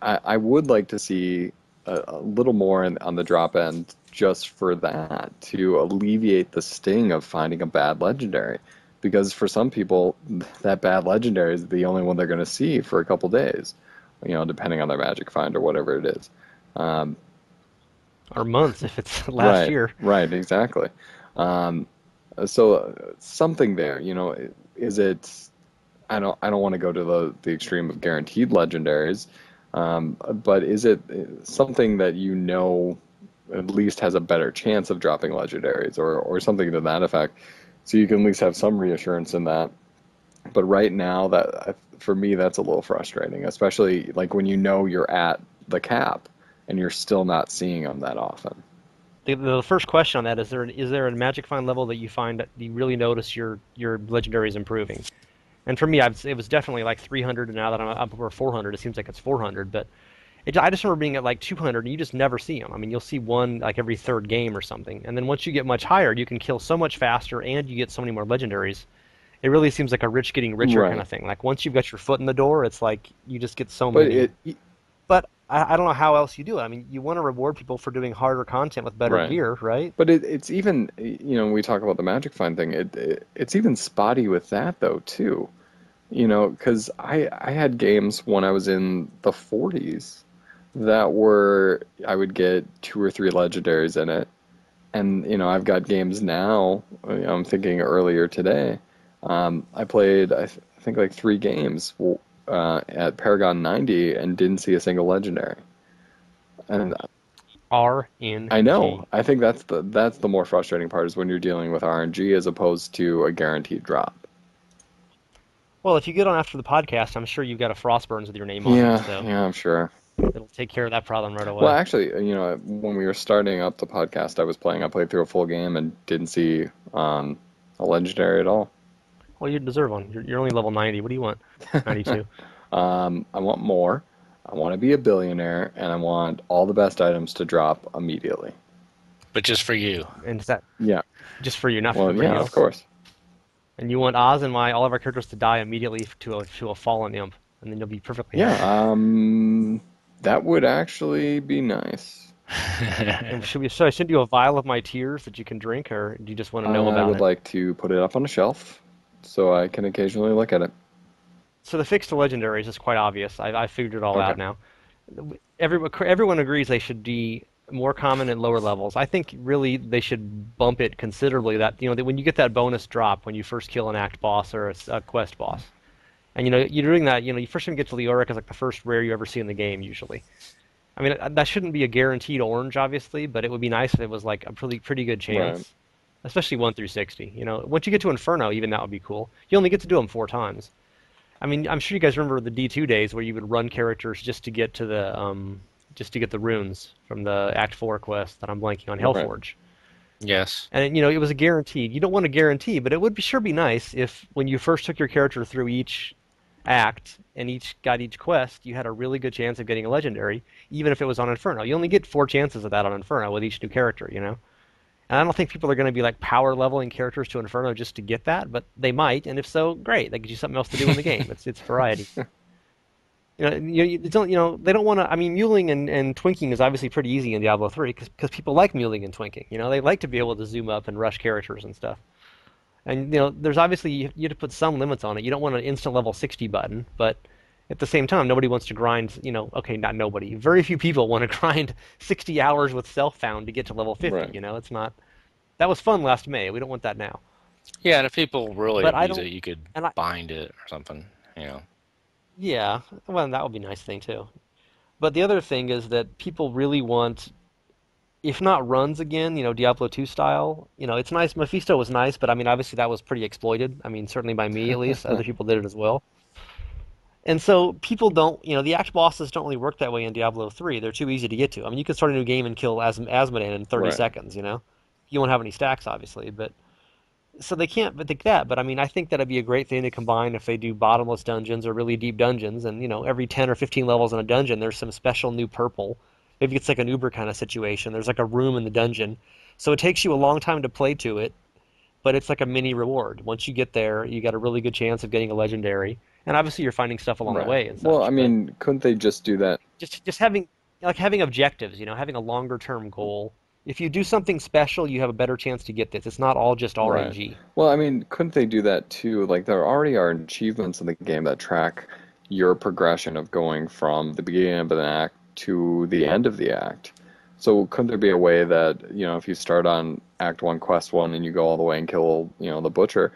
I would like to see a little more on the drop end just for that to alleviate the sting of finding a bad legendary, because for some people that bad legendary is the only one they're going to see for a couple days, depending on their magic find or whatever it is. Um, Or months if it's last right, year. right, exactly. Um, so something there, is it? I don't want to go to the extreme of guaranteed legendaries, but is it something that at least has a better chance of dropping legendaries or something to that effect, so you can at least have some reassurance in that. But right now, that for me, that's a little frustrating, especially like when you're at the cap and you're still not seeing them that often. The first question on that is there a magic find level that you find that you really notice your legendary is improving? And for me, it was definitely like 300, and now that I'm up over 400, it seems like it's 400. But I just remember being at like 200, and you just never see them. I mean, you'll see one like every third game or something. And then once you get much higher, you can kill so much faster, and you get so many more legendaries. It really seems like a rich getting richer kind Right. of thing. Like once you've got your foot in the door, it's like you just get so But many. But I don't know how else you do it. I mean, you want to reward people for doing harder content with better right. gear, right? But it's even, when we talk about the magic find thing, it's even spotty with that though too. Because I had games when I was in the 40s that were, I would get two or three legendaries in it. And, I've got games now, I'm thinking earlier today, I played, I think like 3 games at Paragon 90 and didn't see a single legendary. And RNG. I know. I think that's the more frustrating part is when you're dealing with RNG as opposed to a guaranteed drop. Well, if you get on after the podcast, I'm sure you've got a Frostburns with your name on it, so Yeah, I'm sure. it'll take care of that problem right away. Well, actually, when we were starting up the podcast, I played through a full game and didn't see a legendary at all. Well, you deserve one. You're only level 90. What do you want? 92. I want more. I want to be a billionaire, and I want all the best items to drop immediately. But just for you. And is that just for you, not for everybody else? Of course. And you want Aahz and all of our characters to die immediately to a fallen imp, and then you'll be perfectly happy. That would actually be nice. And should I send you a vial of my tears that you can drink, or do you just want to know about it? I would like to put it up on a shelf so I can occasionally look at it. So the fix to legendaries is quite obvious. I figured it all out now. Everyone agrees they should be more common at lower levels. I think really they should bump it considerably. That when you get that bonus drop when you first kill an act boss or a quest boss, and you're doing that. You first time you get to Leoric is like the first rare you ever see in the game usually. I mean that shouldn't be a guaranteed orange, obviously, but it would be nice if it was like a pretty good chance. Right. Especially 1 through 60. Once you get to Inferno, even that would be cool. You only get to do them 4 times. I mean, I'm sure you guys remember the D2 days where you would run characters just to get to the runes from the Act 4 quest that I'm blanking on, Hellforge. Right. Yes. And it was a guaranteed. You don't want a guarantee, but it would sure be nice if when you first took your character through each act and got each quest, you had a really good chance of getting a legendary, even if it was on Inferno. You only get 4 chances of that on Inferno with each new character, And I don't think people are going to be like power leveling characters to Inferno just to get that, but they might, and if so, great. That gives you something else to do in the game. It's variety. They don't want to. I mean, muling and twinking is obviously pretty easy in Diablo 3 because people like muling and twinking. They like to be able to zoom up and rush characters and stuff. And there's obviously you have to put some limits on it. You don't want an instant level 60 button, but at the same time, nobody wants to grind. Okay, not nobody. Very few people want to grind 60 hours with self-found to get to level 50. Right. It's not. That was fun last May. We don't want that now. Yeah, and if people really abuse it, you could bind it or something. Yeah, well, that would be a nice thing too. But the other thing is that people really want, if not runs again, Diablo 2 style. It's nice. Mephisto was nice, but I mean, obviously that was pretty exploited. I mean, certainly by me at least. Other people did it as well. And so people don't, the act bosses don't really work that way in Diablo 3. They're too easy to get to. I mean, you can start a new game and kill Asmodan in 30 seconds, You won't have any stacks, obviously, but so they can't think that. But I mean, I think that'd be a great thing to combine if they do bottomless dungeons or really deep dungeons, and every 10 or 15 levels in a dungeon, there's some special new purple. Maybe it's like an Uber kind of situation. There's like a room in the dungeon, so it takes you a long time to play to it, but it's like a mini reward. Once you get there, you got a really good chance of getting a legendary, and obviously you're finding stuff along the way. And such, well, I mean, couldn't they just do that? Just having objectives, having a longer term goal. If you do something special, you have a better chance to get this. It's not all just RNG. Right. Well, I mean, couldn't they do that too? Like, there already are achievements in the game that track your progression of going from the beginning of an act to the end of the act. So couldn't there be a way that, if you start on Act 1, Quest 1, and you go all the way and kill, the Butcher,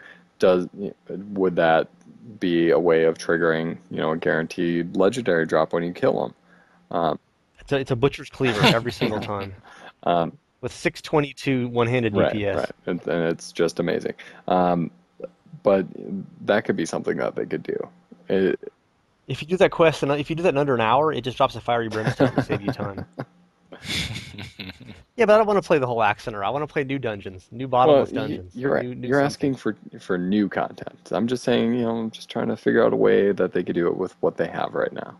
would that be a way of triggering, a guaranteed legendary drop when you kill him? It's a Butcher's Cleaver every single time. With 622 one-handed DPS. Right, and it's just amazing. But that could be something that they could do. If you do that quest, and if you do that in under an hour, it just drops a fiery brimstone to save you time. Yeah, but I don't want to play the whole Axe Center. I want to play new dungeons, new bottomless dungeons. You're asking for new content. I'm just saying, I'm just trying to figure out a way that they could do it with what they have right now.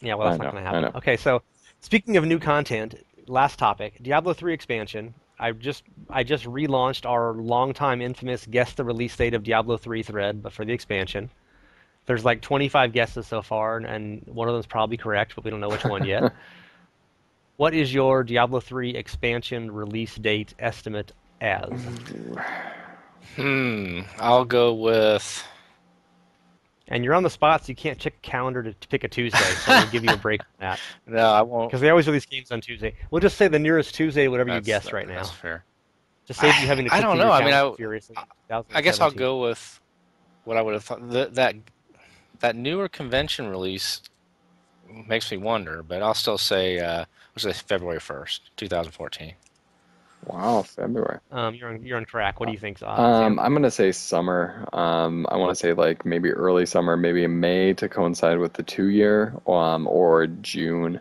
Yeah, well, that's not going to happen. Okay, so speaking of new content. Last topic, Diablo 3 expansion. I just relaunched our longtime infamous guess the release date of Diablo 3 thread, but for the expansion. There's like 25 guesses so far, and one of them's probably correct, but we don't know which one yet. What is your Diablo 3 expansion release date estimate as? I'll go with... And you're on the spot, so you can't check a calendar to pick a Tuesday, so we'll give you a break on that. No, I won't. Because they always release games on Tuesday. We'll just say the nearest Tuesday, whatever you guess right now. That's fair. Just save you having to. I don't know. I mean, furiously. I guess I'll go with what I would have thought. That newer convention release makes me wonder, but I'll still say, what's this, February 1st, 2014. Wow, February. You're on track. What do you think, Sam? I'm gonna say summer. I want to say like maybe early summer, maybe in May to coincide with the 2 year, or June.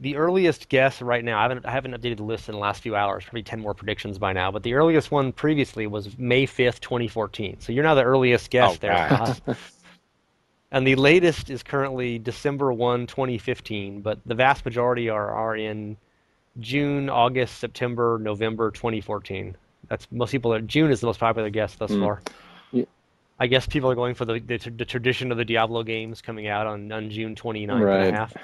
The earliest guess right now, I haven't updated the list in the last few hours, probably 10 more predictions by now, but the earliest one previously was May 5th, 2014. So you're now the earliest guess there, right. Aahz. And the latest is currently December 1, 2015, but the vast majority are in June, August, September, November 2014. That's most people. June is the most popular guess thus far. Yeah. I guess people are going for the tradition of the Diablo games coming out on June 29th and a Right. half.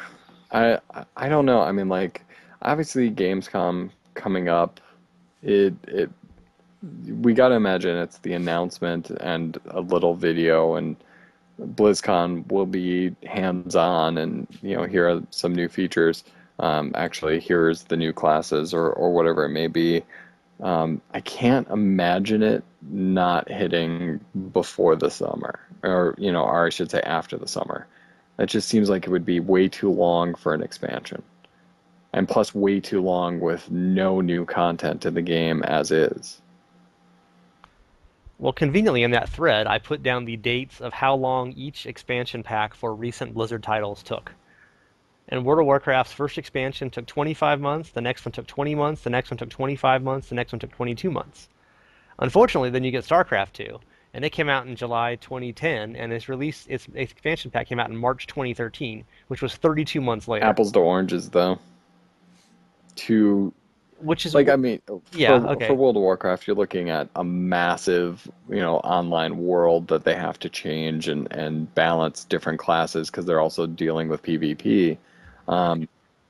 I don't know. I mean, like, obviously Gamescom coming up, it we got to imagine it's the announcement and a little video, and BlizzCon will be hands-on, and here are some new features. Actually, here's the new classes, or whatever it may be. I can't imagine it not hitting before the summer, or I should say after the summer. It just seems like it would be way too long for an expansion, and plus way too long with no new content in the game as is. Well, conveniently in that thread, I put down the dates of how long each expansion pack for recent Blizzard titles took. And World of Warcraft's first expansion took 25 months, the next one took 20 months, the next one took 25 months, the next one took 22 months. Unfortunately, then you get StarCraft 2, and it came out in July 2010, and its expansion pack came out in March 2013, which was 32 months later. Apples to oranges, though. Which is like, I mean, yeah, okay. For World of Warcraft, you're looking at a massive, online world that they have to change and balance different classes because they're also dealing with PvP. And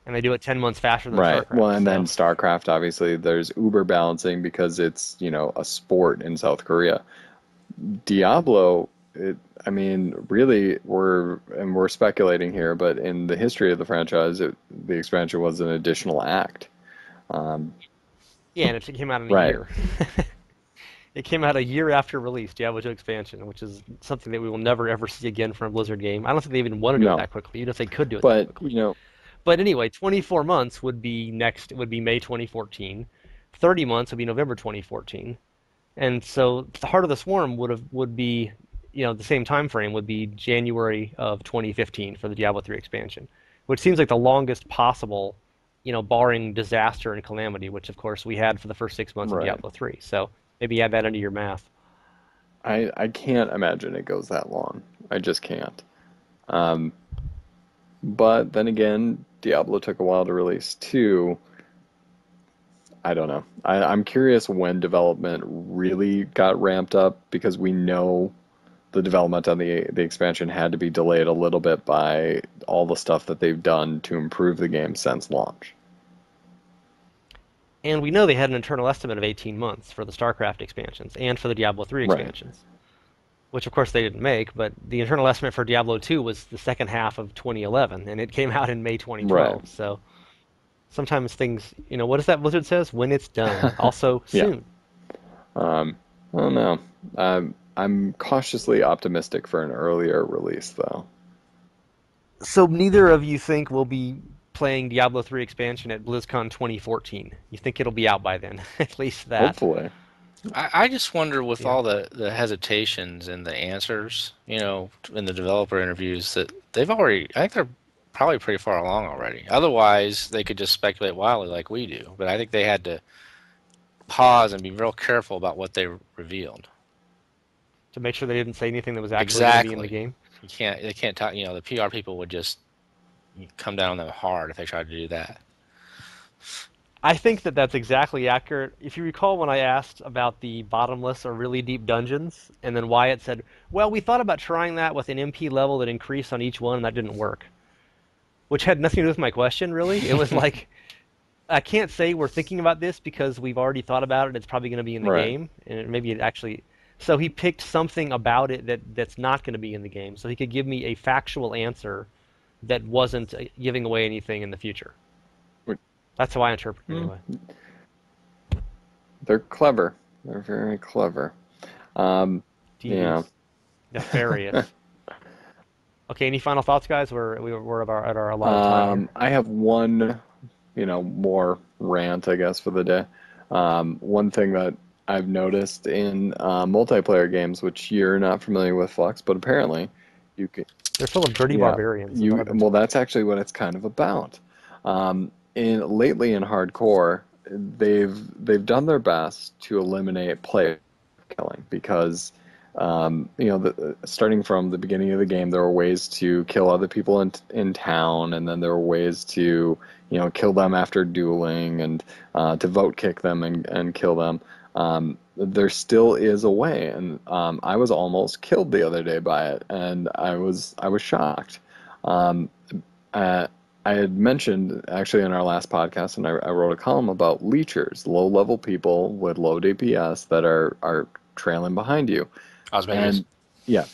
they do it 10 months faster than right. StarCraft. Well, and then StarCraft, obviously, there's uber balancing because it's, a sport in South Korea. Diablo, I mean, really, we're speculating here, but in the history of the franchise, the expansion was an additional act. Yeah, and it came out in a Right. year. It came out a year after release, Diablo 2 expansion, which is something that we will never ever see again from a Blizzard game. I don't think they even want to do it that quickly, even if they could do it that quickly. But anyway, 24 months would be next. It would be May 2014. 30 months would be November 2014. And so the Heart of the Swarm would be, the same time frame would be January of 2015 for the Diablo 3 expansion, which seems like the longest possible, barring disaster and calamity, which of course we had for the first 6 months of Diablo 3. So maybe add that into your math. I can't imagine it goes that long. I just can't. But then again, Diablo took a while to release too. I don't know. I'm curious when development really got ramped up, because we know the development on the expansion had to be delayed a little bit by all the stuff that they've done to improve the game since launch. And we know they had an internal estimate of 18 months for the StarCraft expansions and for the Diablo 3 expansions, which of course they didn't make, but the internal estimate for Diablo 2 was the second half of 2011, and it came out in May 2012. So sometimes things, what does that Blizzard says? When it's done. Also soon. I don't know. I'm cautiously optimistic for an earlier release, though. So neither of you think we'll be playing Diablo 3 expansion at BlizzCon 2014? You think it'll be out by then? At least that. Hopefully. I just wonder, with all the hesitations and the answers, in the developer interviews, that they've already, I think they're probably pretty far along already. Otherwise, they could just speculate wildly like we do. But I think they had to pause and be real careful about what they revealed. To make sure they didn't say anything that was actually going to be in the game? They can't talk, the PR people would just come down on them hard if they tried to do that. I think that that's exactly accurate. If you recall when I asked about the bottomless or really deep dungeons, and then Wyatt said, well, we thought about trying that with an MP level that increased on each one, and that didn't work. Which had nothing to do with my question, really. It was like, I can't say we're thinking about this because we've already thought about it. It's probably going to be in the game, and maybe it actually... So he picked something about it that's not going to be in the game, so he could give me a factual answer that wasn't giving away anything in the future. That's how I interpret it, anyway. They're clever. They're very clever. Yeah. Nefarious. Okay, any final thoughts, guys? We're at our allotted time here. I have one, more rant, I guess, for the day. One thing that I've noticed in multiplayer games, which you're not familiar with, Flux, but apparently you can, They're full of dirty yeah, barbarians, is what I've been well, told. that's actually what it's kind of about. Lately in hardcore, they've done their best to eliminate player killing because starting from the beginning of the game, there were ways to kill other people in town, and then there were ways to kill them after dueling, and to vote kick them and kill them. There still is a way, and I was almost killed the other day by it, and I was shocked. Um, uh, I had mentioned actually in our last podcast, and I wrote a column about leechers, low-level people with low DPS that are trailing behind you. Osmobius. And yeah,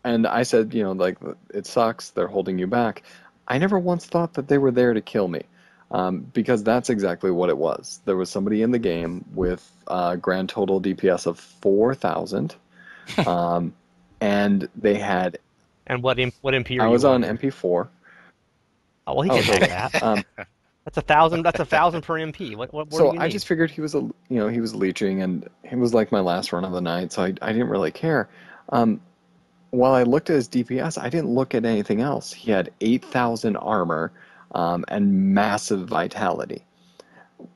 and I said, like, it sucks, they're holding you back. I never once thought that they were there to kill me, because that's exactly what it was. There was somebody in the game with a grand total DPS of 4,000, and they had. And what MP I are was you on on? MP4. Oh, well, he Oh, can totally. hack that. That's 1,000. That's 1,000 per MP. What more do So you I need? just figured he was leeching, and it was like my last run of the night, so I didn't really care. Um, While I looked at his DPS, I didn't look at anything else. He had 8,000 armor, and massive vitality.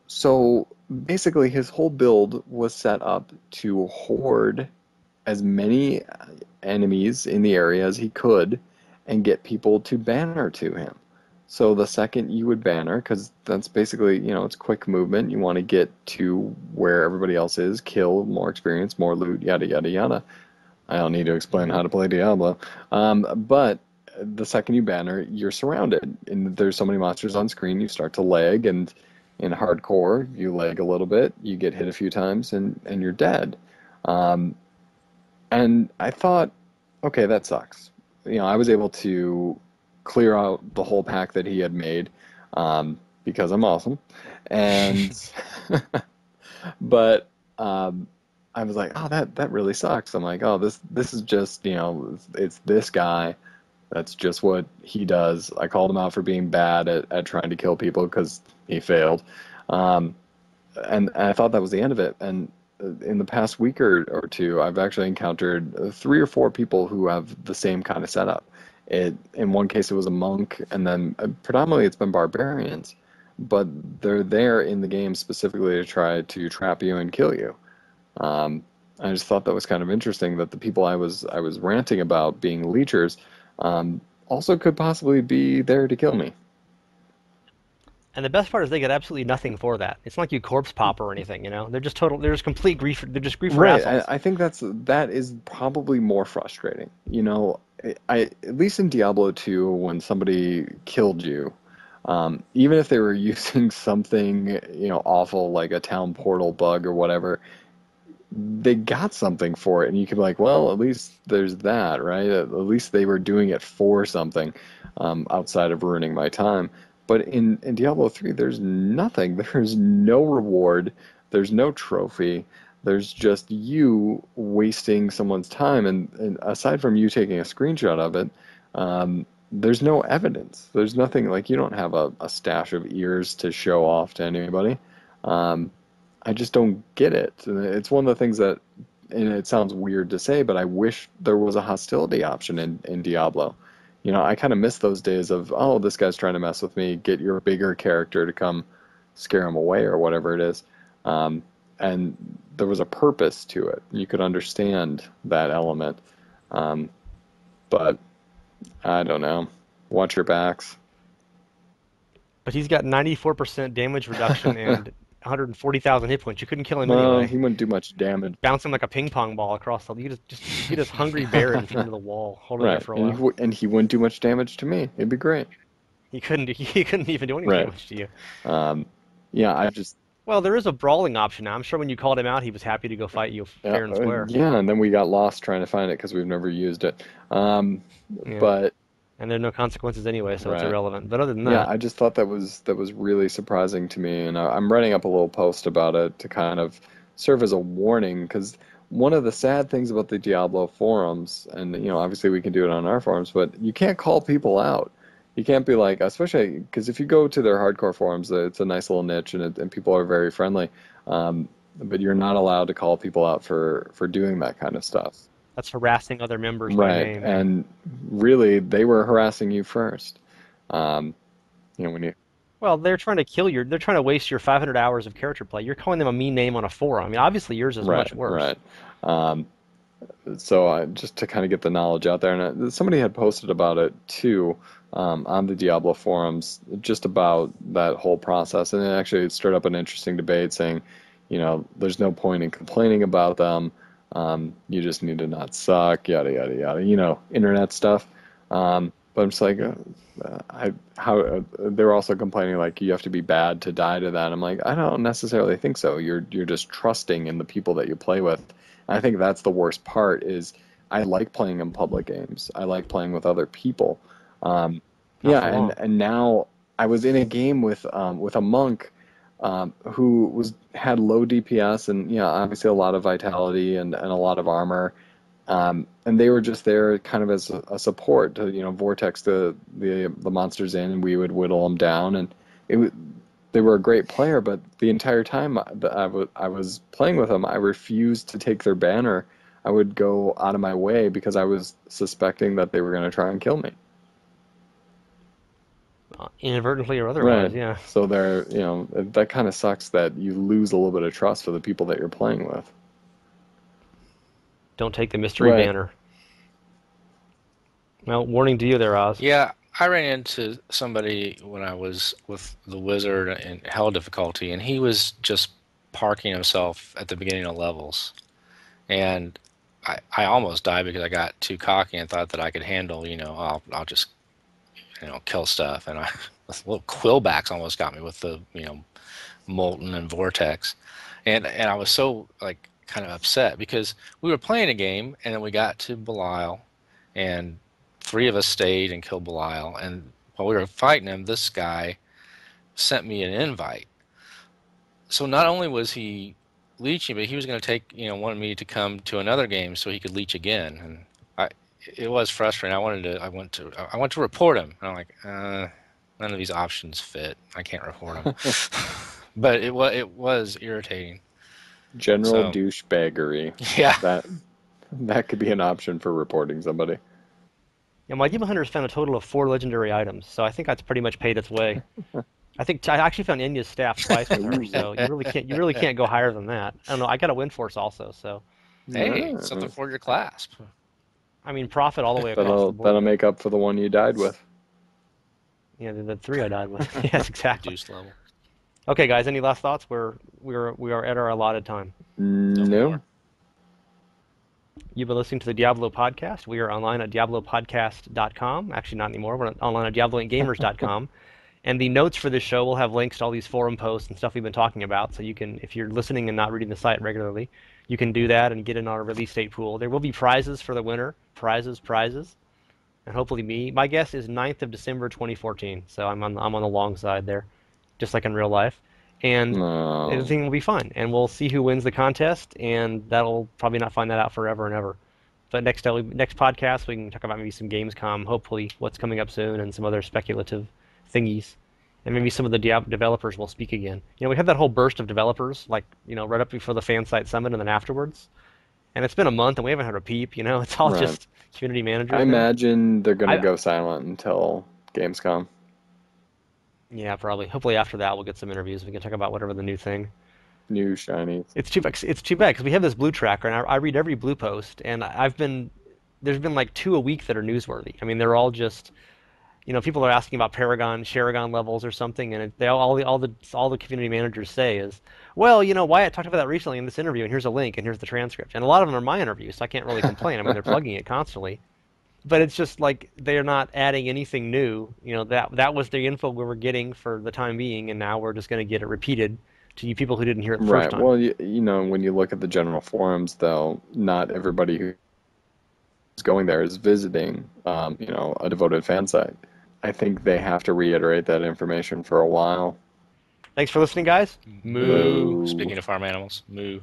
So basically, his whole build was set up to hoard as many enemies in the area as he could and get people to banner to him. So the second you would banner, because that's basically, it's quick movement, you want to get to where everybody else is, kill, more experience, more loot, yada, yada, yada. I don't need to explain how to play Diablo. But the second you banner, you're surrounded, and there's so many monsters on screen, you start to lag, and in hardcore, you lag a little bit, you get hit a few times, and you're dead. Um, and I thought, okay, that sucks. I was able to clear out the whole pack that he had made, because I'm awesome. And but I was like, oh, that really sucks. I'm like, oh, this is just, it's this guy. That's just what he does. I called him out for being bad at trying to kill people because he failed. Um, and I thought that was the end of it. And in the past week or two, I've actually encountered three or four people who have the same kind of setup. In one case, it was a monk, and then predominantly it's been barbarians, but they're there in the game specifically to try to trap you and kill you. Um, I just thought that was kind of interesting that the people I was ranting about being leechers, also could possibly be there to kill me. And the best part is they get absolutely nothing for that. It's not like you corpse pop or anything. They're just total. They're just complete grief. They're just griefer Right. assholes. I think that is probably more frustrating. At least in Diablo 2, when somebody killed you, even if they were using something, awful like a town portal bug or whatever, they got something for it, and you could be like, well, at least there's that, right? At least they were doing it for something, outside of ruining my time. But in Diablo 3, there's nothing. There's no reward. There's no trophy. There's just you wasting someone's time, and aside from you taking a screenshot of it, there's no evidence. There's nothing, like, you don't have a stash of ears to show off to anybody. Um, I just don't get it. It's one of the things that, and it sounds weird to say, but I wish there was a hostility option in Diablo. I kind of miss those days of, oh, this guy's trying to mess with me, get your bigger character to come scare him away or whatever it is. Um, and there was a purpose to it. You could understand that element. Um, but I don't know. Watch your backs. But he's got 94% damage reduction and 140,000 hit points. You couldn't kill him Well, anyway. he wouldn't do much damage. Bounce him like a ping pong ball across the. You just hungry bear him into the wall, holding it Right, for a and while. he wouldn't do much damage to me. It'd be great. He couldn't even do any Right. damage to you. Um, yeah, I just Well, there is a brawling option now. I'm sure when you called him out, he was happy to go fight you yeah, fair and square. yeah, and then we got lost trying to find it because we've never used it. Um, Yeah, but and there are no consequences anyway, so it's right, irrelevant. But other than yeah, that, I just thought that was really surprising to me, and I'm writing up a little post about it to kind of serve as a warning because one of the sad things about the Diablo forums, and obviously we can do it on our forums, but you can't call people out. You can't be like, especially because if you go to their hardcore forums, it's a nice little niche, and people are very friendly. But you're not allowed to call people out for doing that kind of stuff. That's harassing other members by Right, name. and really, they were harassing you first. When you Well, they're trying to waste your 500 hours of character play. You're calling them a mean name on a forum. I mean, obviously yours is much worse. Right. So just to kind of get the knowledge out there, and somebody had posted about it too on the Diablo forums, just about that whole process, and it stirred up an interesting debate, saying, there's no point in complaining about them. You just need to not suck, yada yada yada, internet stuff. But I'm just like, they're also complaining like you have to be bad to die to that. I'm like, I don't necessarily think so. You're just trusting in the people that you play with. And I think that's the worst part. Is I like playing in public games. I like playing with other people. And now I was in a game with a monk who had low DPS and obviously a lot of vitality and a lot of armor. And they were just there kind of as a support to vortex the monsters in, and we would whittle them down. And they were a great player, but the entire time that I was playing with them, I refused to take their banner. I would go out of my way because I was suspecting that they were going to try and kill me. Inadvertently or otherwise, yeah. So that kind of sucks that you lose a little bit of trust for the people that you're playing with. Don't take the mystery banner. Well, warning to you there, Aahz. Yeah, I ran into somebody when I was with the wizard in hell difficulty, and he was just parking himself at the beginning of levels. And I almost died because I got too cocky and thought that I could handle, I'll just, kill stuff. And little quillbacks almost got me with the, molten and vortex. And I was so, kind of upset because we were playing a game and then we got to Belial and 3 of us stayed and killed Belial, and while we were fighting him, this guy sent me an invite. So not only was he leeching, but he was going to take, wanted me to come to another game so he could leech again, and it was frustrating. I went to report him, and I'm like, none of these options fit. I can't report him. But it was irritating. General douchebaggery. Yeah. That could be an option for reporting somebody. Yeah, my Demon Hunter's found a total of 4 legendary items, so I think that's pretty much paid its way. I actually found Enya's staff twice with her, so you really can't go higher than that. I don't know. I got a Wind Force also, so. Hey, something for your clasp. I mean, profit all the way across the board. That'll make up for the one you died with. Yeah, the 3 I died with. Yes, exactly. Reduced level. Okay, guys, any last thoughts? We are at our allotted time. No. You've been listening to the Diablo podcast. We are online at diablopodcast.com. Actually, not anymore. We're online at diablogamers.com. And the notes for this show will have links to all these forum posts and stuff we've been talking about. So you can, if you're listening and not reading the site regularly, you can do that and get in our release date pool. There will be prizes for the winner. Prizes. And hopefully me. My guess is 9th of December 2014. So I'm on the long side there, just like in real life. And everything will be fun, and we'll see who wins the contest, and that'll probably not find that out forever and ever. But next podcast, we can talk about maybe some Gamescom, hopefully what's coming up soon, and some other speculative thingies. And maybe some of the developers will speak again. We had that whole burst of developers, right up before the Fan Site Summit and then afterwards. And it's been a month, and we haven't heard a peep, It's all just community managers. I imagine they're going to go silent until Gamescom. Yeah, probably. Hopefully after that we'll get some interviews. We can talk about whatever the new thing. New shiny. It's too bad because we have this blue tracker, and I read every blue post, and there's been like 2 a week that are newsworthy. I mean, they're all just, people are asking about Paragon, Sharagon levels or something, and all the community managers say is, well, Wyatt talked about that recently in this interview, and here's a link, and here's the transcript, and a lot of them are my interviews, so I can't really complain. I mean, they're plugging it constantly. But it's just like they're not adding anything new. That was the info we were getting for the time being, and now we're just going to get it repeated to you people who didn't hear it the first time. Well, when you look at the general forums, though, not everybody who's going there is visiting, a devoted fan site. I think they have to reiterate that information for a while. Thanks for listening, guys. Moo. Speaking of farm animals, moo.